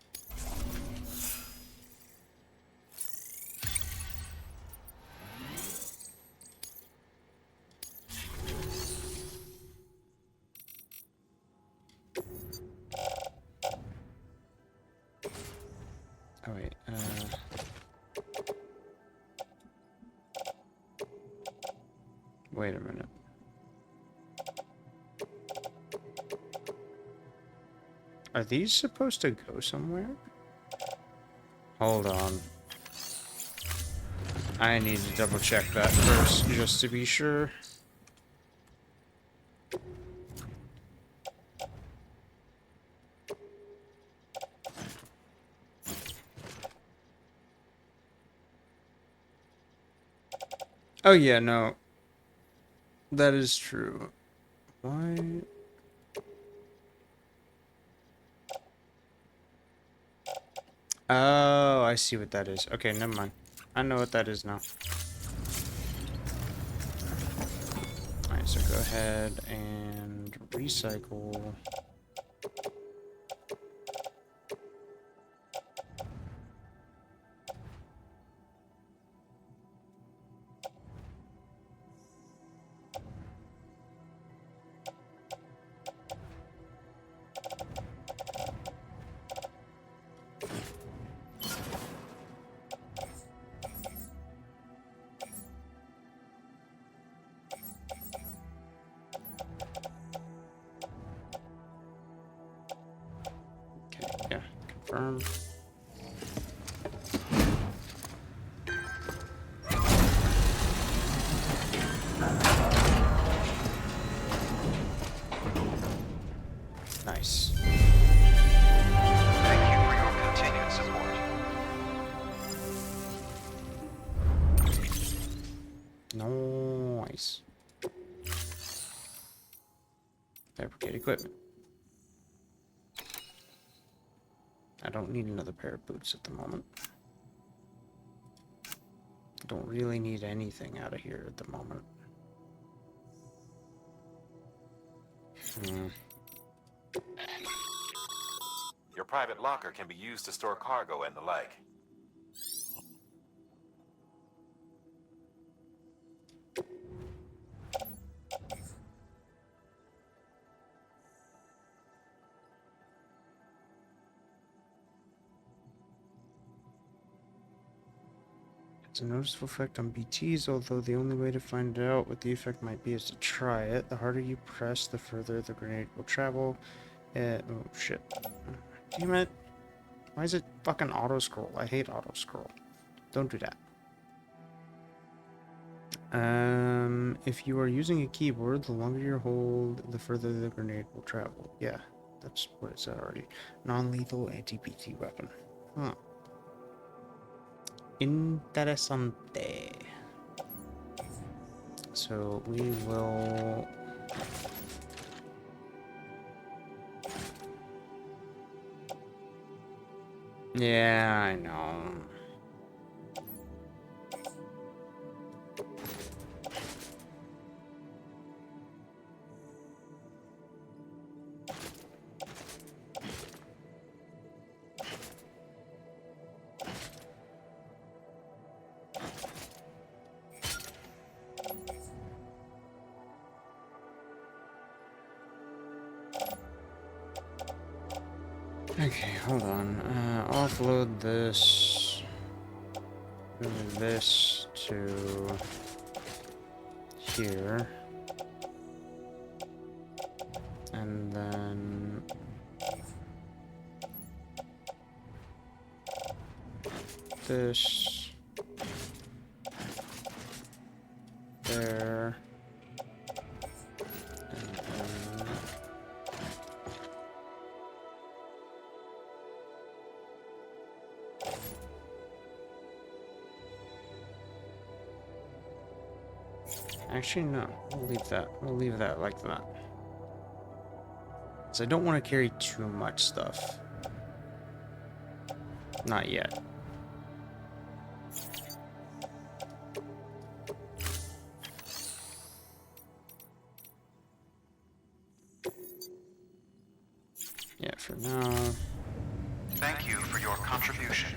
Oh wait, wait a minute. Are these supposed to go somewhere? Hold on. I need to double check that first, just to be sure. Oh yeah, no. That is true. Why? Oh, I see what that is. Okay, never mind. I know what that is now. Alright, so go ahead and recycle. Yeah, confirm. Nice. Thank you for your continued support. Nice. Fabricate equipment. I don't need another pair of boots at the moment. Don't really need anything out of here at the moment. Your private locker can be used to store cargo and the like. It's a noticeable effect on BTs, although the only way to find out what the effect might be is to try it. The harder you press, the further the grenade will travel. Oh shit. Damn it. Why is it fucking auto-scroll? I hate auto-scroll. Don't do that. If you are using a keyboard, the longer you hold, the further the grenade will travel. Yeah, that's what it said already. Non-lethal anti-BT weapon. Huh. Interesante. So we will... Yeah, I know. Okay, hold on. Offload this. Move this to here. And then this there. And then actually, no. We'll leave that. We'll leave that like that. Because I don't want to carry too much stuff. Not yet. now. Thank you for your contribution.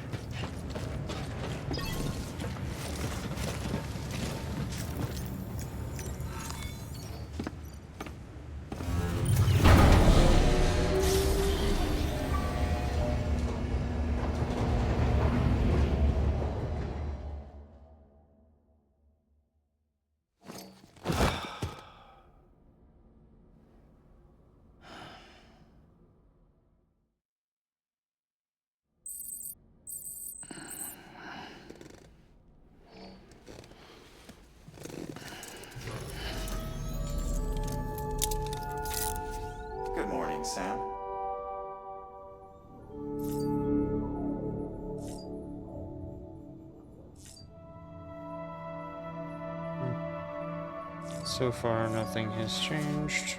Good morning, Sam. So far, nothing has changed.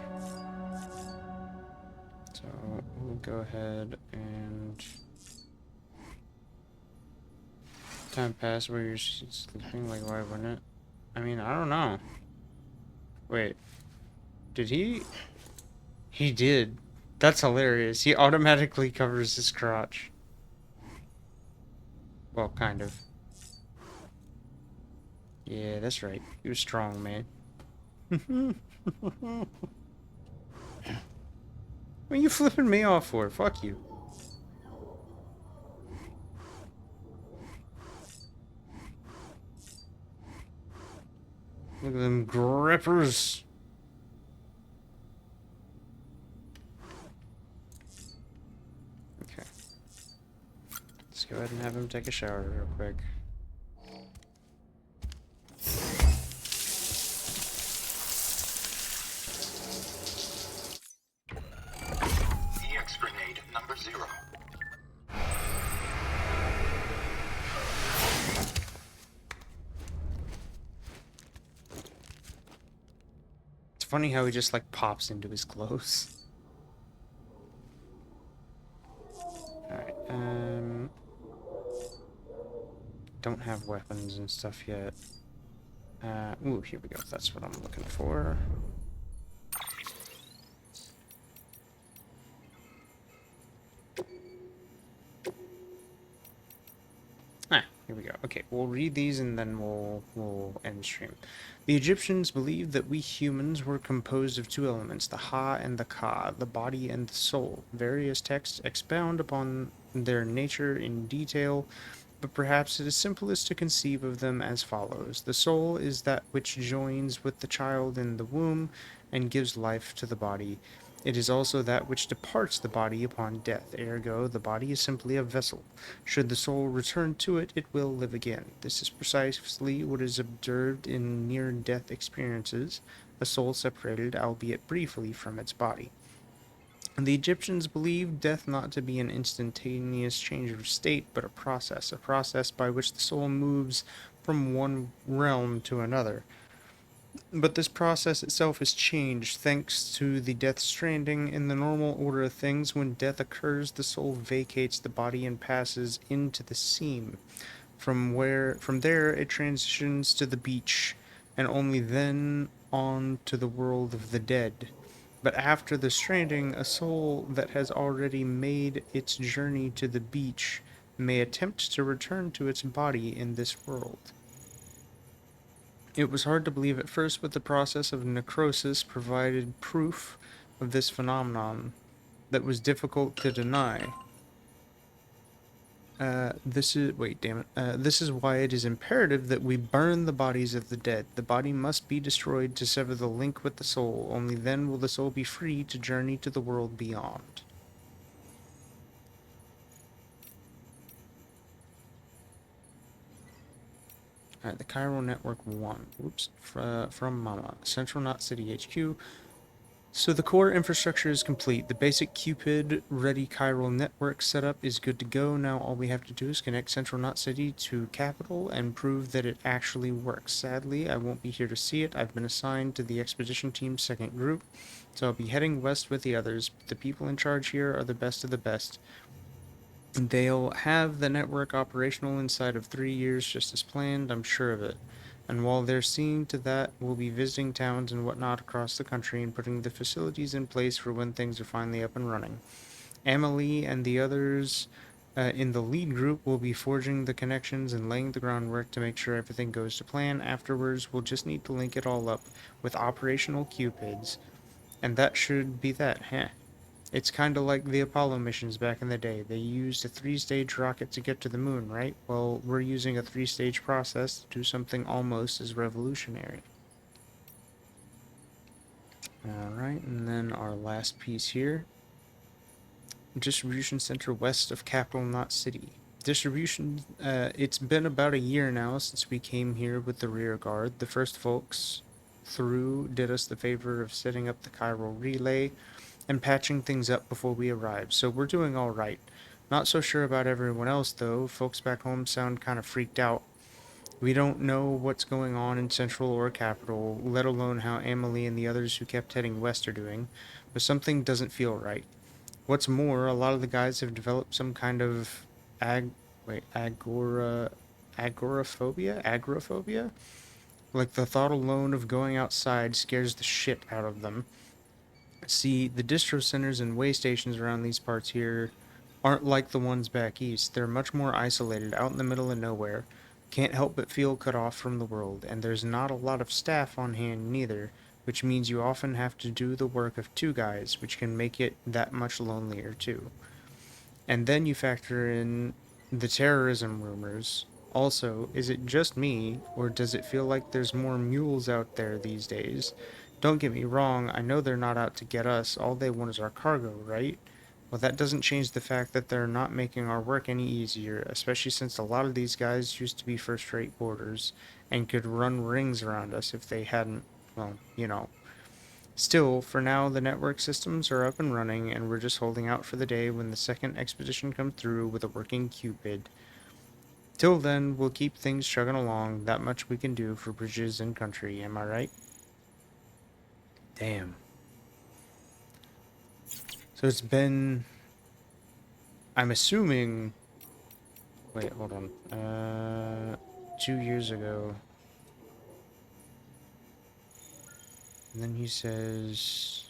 So we'll go ahead and time passed where you're sleeping. Like, why wouldn't it? I mean, I don't know. Wait, did he? He did. That's hilarious. He automatically covers his crotch. Well, kind of. Yeah, that's right. He was strong, man. What are you flipping me off for? Fuck you. Look at them grippers. Okay. Let's go ahead and have him take a shower real quick. EX grenade number 0. It's funny how he just like pops into his clothes. Alright, don't have weapons and stuff yet. Ooh, here we go. That's what I'm looking for. Here we go. Okay, we'll read these and then we'll end stream. The Egyptians believed that we humans were composed of two elements, the Ha and the Ka, the body and the soul. Various texts expound upon their nature in detail, but perhaps it is simplest to conceive of them as follows. The soul is that which joins with the child in the womb and gives life to the body. It is also that which departs the body upon death, ergo, the body is simply a vessel. Should the soul return to it, it will live again. This is precisely what is observed in near-death experiences, a soul separated, albeit briefly, from its body. The Egyptians believed death not to be an instantaneous change of state, but a process by which the soul moves from one realm to another. But this process itself is changed thanks to the deathstranding. In the normal order of things, when death occurs, the soul vacates the body and passes into the seam. From there it transitions to the beach, and only then on to the world of the dead. But after the stranding, a soul that has already made its journey to the beach may attempt to return to its body in this world. It was hard to believe at first, but the process of necrosis provided proof of this phenomenon that was difficult to deny. This is why it is imperative that we burn the bodies of the dead. The body must be destroyed to sever the link with the soul. Only then will the soul be free to journey to the world beyond. Alright, the Cairo Network 1. Oops. From Mama. Central Knot City HQ. So the core infrastructure is complete. The basic Cupid-ready chiral network setup is good to go. Now all we have to do is connect Central Knot City to Capital and prove that it actually works. Sadly, I won't be here to see it. I've been assigned to the expedition team's second group, so I'll be heading west with the others. The people in charge here are the best of the best. They'll have the network operational inside of 3 years, just as planned, I'm sure of it. And while they're seeing to that, we'll be visiting towns and whatnot across the country and putting the facilities in place for when things are finally up and running. Emily and the others in the lead group will be forging the connections and laying the groundwork to make sure everything goes to plan. Afterwards, we'll just need to link it all up with operational cupids, and that should be that, huh? It's kind of like the Apollo missions back in the day. They used a 3-stage rocket to get to the moon, right? Well, we're using a 3-stage process to do something almost as revolutionary. Alright, and then our last piece here. Distribution center west of Capital Knot City. Distribution, it's been about a year now since we came here with the rear guard. The first folks through did us the favor of setting up the chiral relay and patching things up before we arrived, so we're doing alright. Not so sure about everyone else though. Folks back home sound kind of freaked out. We don't know what's going on in Central or Capital, let alone how Emily and the others who kept heading west are doing, but something doesn't feel right. What's more, a lot of the guys have developed some kind of agoraphobia? Like the thought alone of going outside scares the shit out of them. See, the distro centers and way stations around these parts here aren't like the ones back east. They're much more isolated, out in the middle of nowhere. Can't help but feel cut off from the world, and there's not a lot of staff on hand neither, which means you often have to do the work of 2 guys, which can make it that much lonelier too. And then you factor in the terrorism rumors. Also, is it just me, or does it feel like there's more mules out there these days? Don't get me wrong, I know they're not out to get us, all they want is our cargo, right? Well, that doesn't change the fact that they're not making our work any easier, especially since a lot of these guys used to be first-rate boarders, and could run rings around us if they hadn't, well, you know. Still, for now, the network systems are up and running, and we're just holding out for the day when the second expedition comes through with a working Cupid. Till then, we'll keep things chugging along, that much we can do for bridges and country, am I right? Damn. So it's been... I'm assuming... Wait, hold on. 2 years ago. And then he says...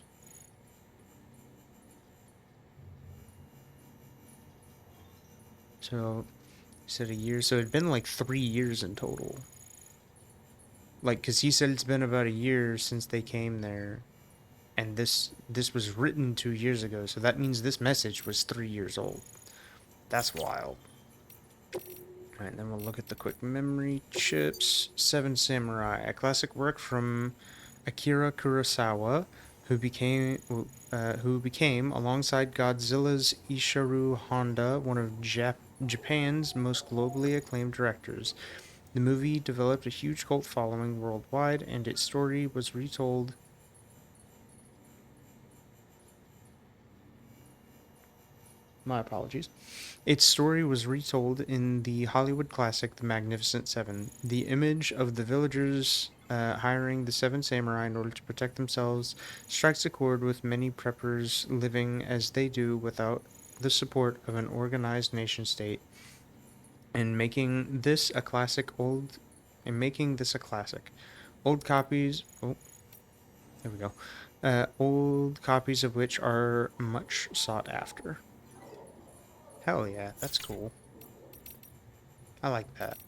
So, he said a year, so it'd been like 3 years in total. Like, because he said it's been about a year since they came there. And this was written 2 years ago, so that means this message was 3 years old. That's wild. Alright, then we'll look at the quick memory chips. Seven Samurai, a classic work from Akira Kurosawa, who became, alongside Godzilla's Ishiru Honda, one of Japan's most globally acclaimed directors. The movie developed a huge cult following worldwide, and its story was retold. My apologies. Its story was retold in the Hollywood classic The Magnificent Seven. The image of the villagers hiring the Seven Samurai in order to protect themselves strikes a chord with many preppers living as they do without the support of an organized nation-state. And making this a classic. Old copies. Oh, there we go. Old copies of which are much sought after. Hell yeah, that's cool. I like that.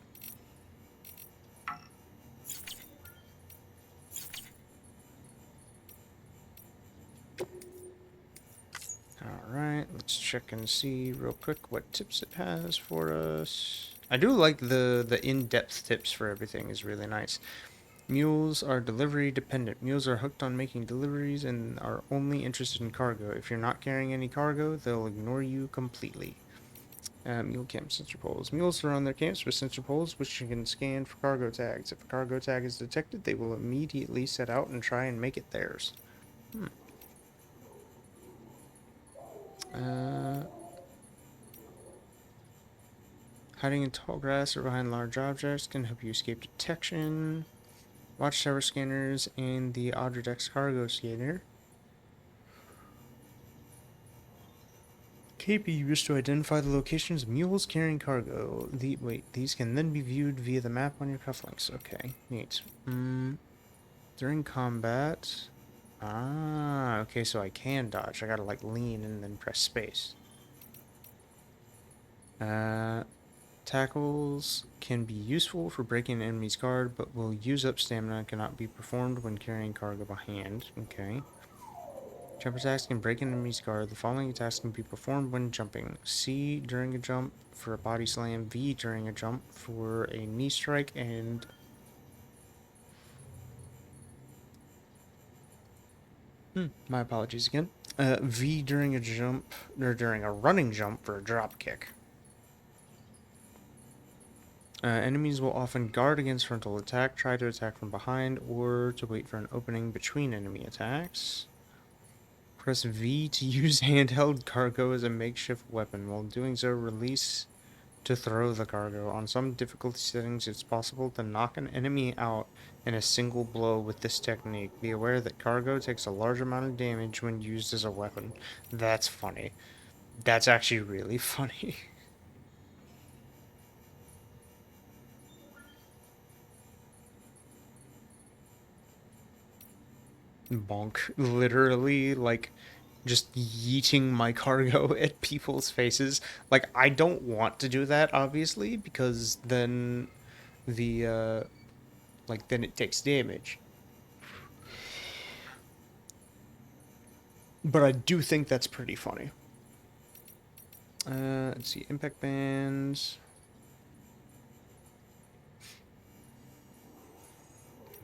Alright, let's check and see real quick what tips it has for us. I do like the in-depth tips for everything is really nice. Mules are delivery dependent. Mules are hooked on making deliveries and are only interested in cargo. If you're not carrying any cargo, they'll ignore you completely. Mule camp sensor poles. Mules surround their camps with sensor poles, which you can scan for cargo tags. If a cargo tag is detected, they will immediately set out and try and make it theirs. Hiding in tall grass or behind large objects can help you escape detection. Watchtower scanners and the Audredex cargo scanner can be used to identify the locations of mules carrying cargo. These can then be viewed via the map on your cufflinks. Okay, neat. During combat... Ah, okay, so I can dodge. I gotta, like, lean and then press space. Tackles can be useful for breaking an enemy's guard, but will use up stamina and cannot be performed when carrying cargo by hand. Okay. Jump attacks can break an enemy's guard. The following attacks can be performed when jumping. C during a jump for a body slam, V during a jump for a knee strike, and my apologies again. V during a jump, or during a running jump for a drop kick. Enemies will often guard against frontal attack, try to attack from behind, or to wait for an opening between enemy attacks. Press V to use handheld cargo as a makeshift weapon. While doing so, release to throw the cargo. On some difficulty settings, it's possible to knock an enemy out in a single blow with this technique. Be aware that cargo takes a large amount of damage when used as a weapon. That's funny. That's actually really funny. Bonk. Literally, like, just yeeting my cargo at people's faces. Like, I don't want to do that, obviously, because then the, like, then it takes damage. But I do think that's pretty funny. Let's see, impact bands.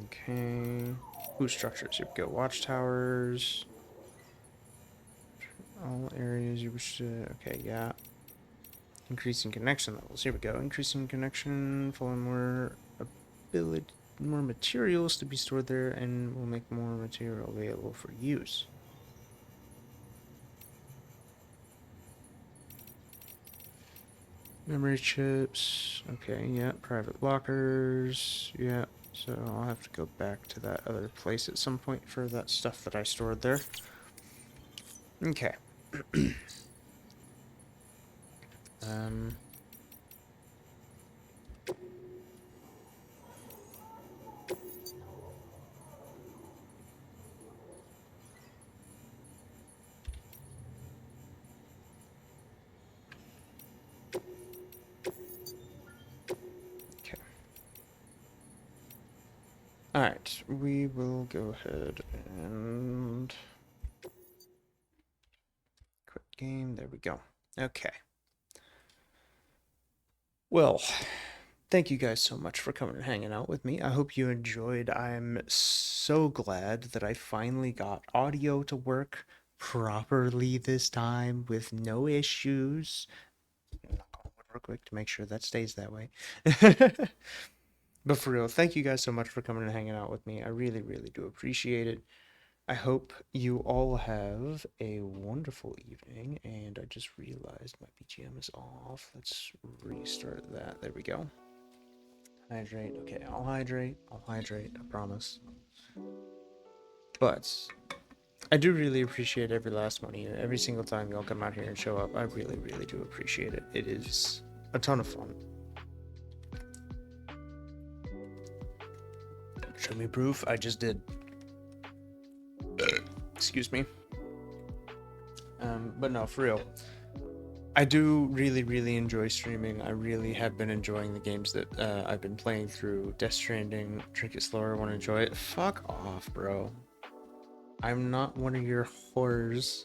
Okay. Boost structures, here we go. Watchtowers. All areas you wish to, okay, yeah. Increasing connection levels, here we go. Increasing connection, following more materials to be stored there, and will make more material available for use. Memory chips, okay, yeah. Private lockers, yeah. So I'll have to go back to that other place at some point for that stuff that I stored there. Okay. Alright, we will go ahead and quit game. There we go. Okay. Well, thank you guys so much for coming and hanging out with me. I hope you enjoyed. I'm so glad that I finally got audio to work properly this time with no issues. Knock on wood real quick to make sure that stays that way. But for real, thank you guys so much for coming and hanging out with me. I really, really do appreciate it. I hope you all have a wonderful evening, and I just realized my BGM is off. Let's restart that. There we go. Hydrate. Okay, I'll hydrate, I promise. But I do really appreciate every last one of you. Every single time y'all come out here and show up, I really, really do appreciate it. It is a ton of fun. Show me proof? I just did. Excuse me. But no, for real. I do really, really enjoy streaming. I really have been enjoying the games that I've been playing through. Death Stranding, Trinket Slower, want to enjoy it? Fuck off, bro. I'm not one of your whores.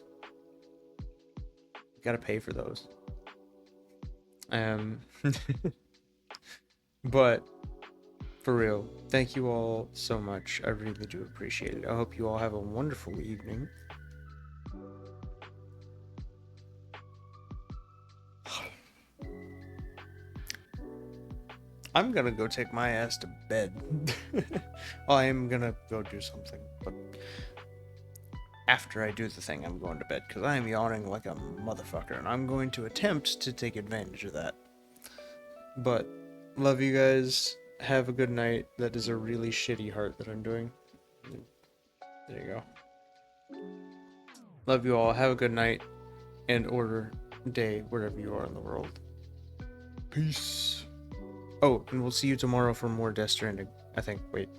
You gotta pay for those. But for real, thank you all so much. I really do appreciate it. I hope you all have a wonderful evening. I'm gonna go take my ass to bed. Well, I am gonna go do something, but after I do the thing, I'm going to bed because I am yawning like a motherfucker, and I'm going to attempt to take advantage of that. But love you guys. Have a good night. That is a really shitty heart that I'm doing. There you go. Love you all. Have a good night and order day wherever you are in the world. Peace. Oh, and we'll see you tomorrow for more Death Stranding. I think. Wait.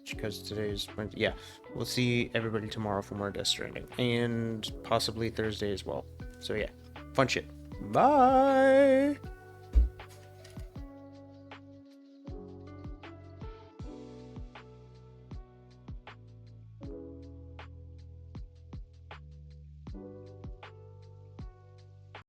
Because today's Wednesday. Yeah. We'll see everybody tomorrow for more Death Stranding. And possibly Thursday as well. So yeah. Fun shit. Bye.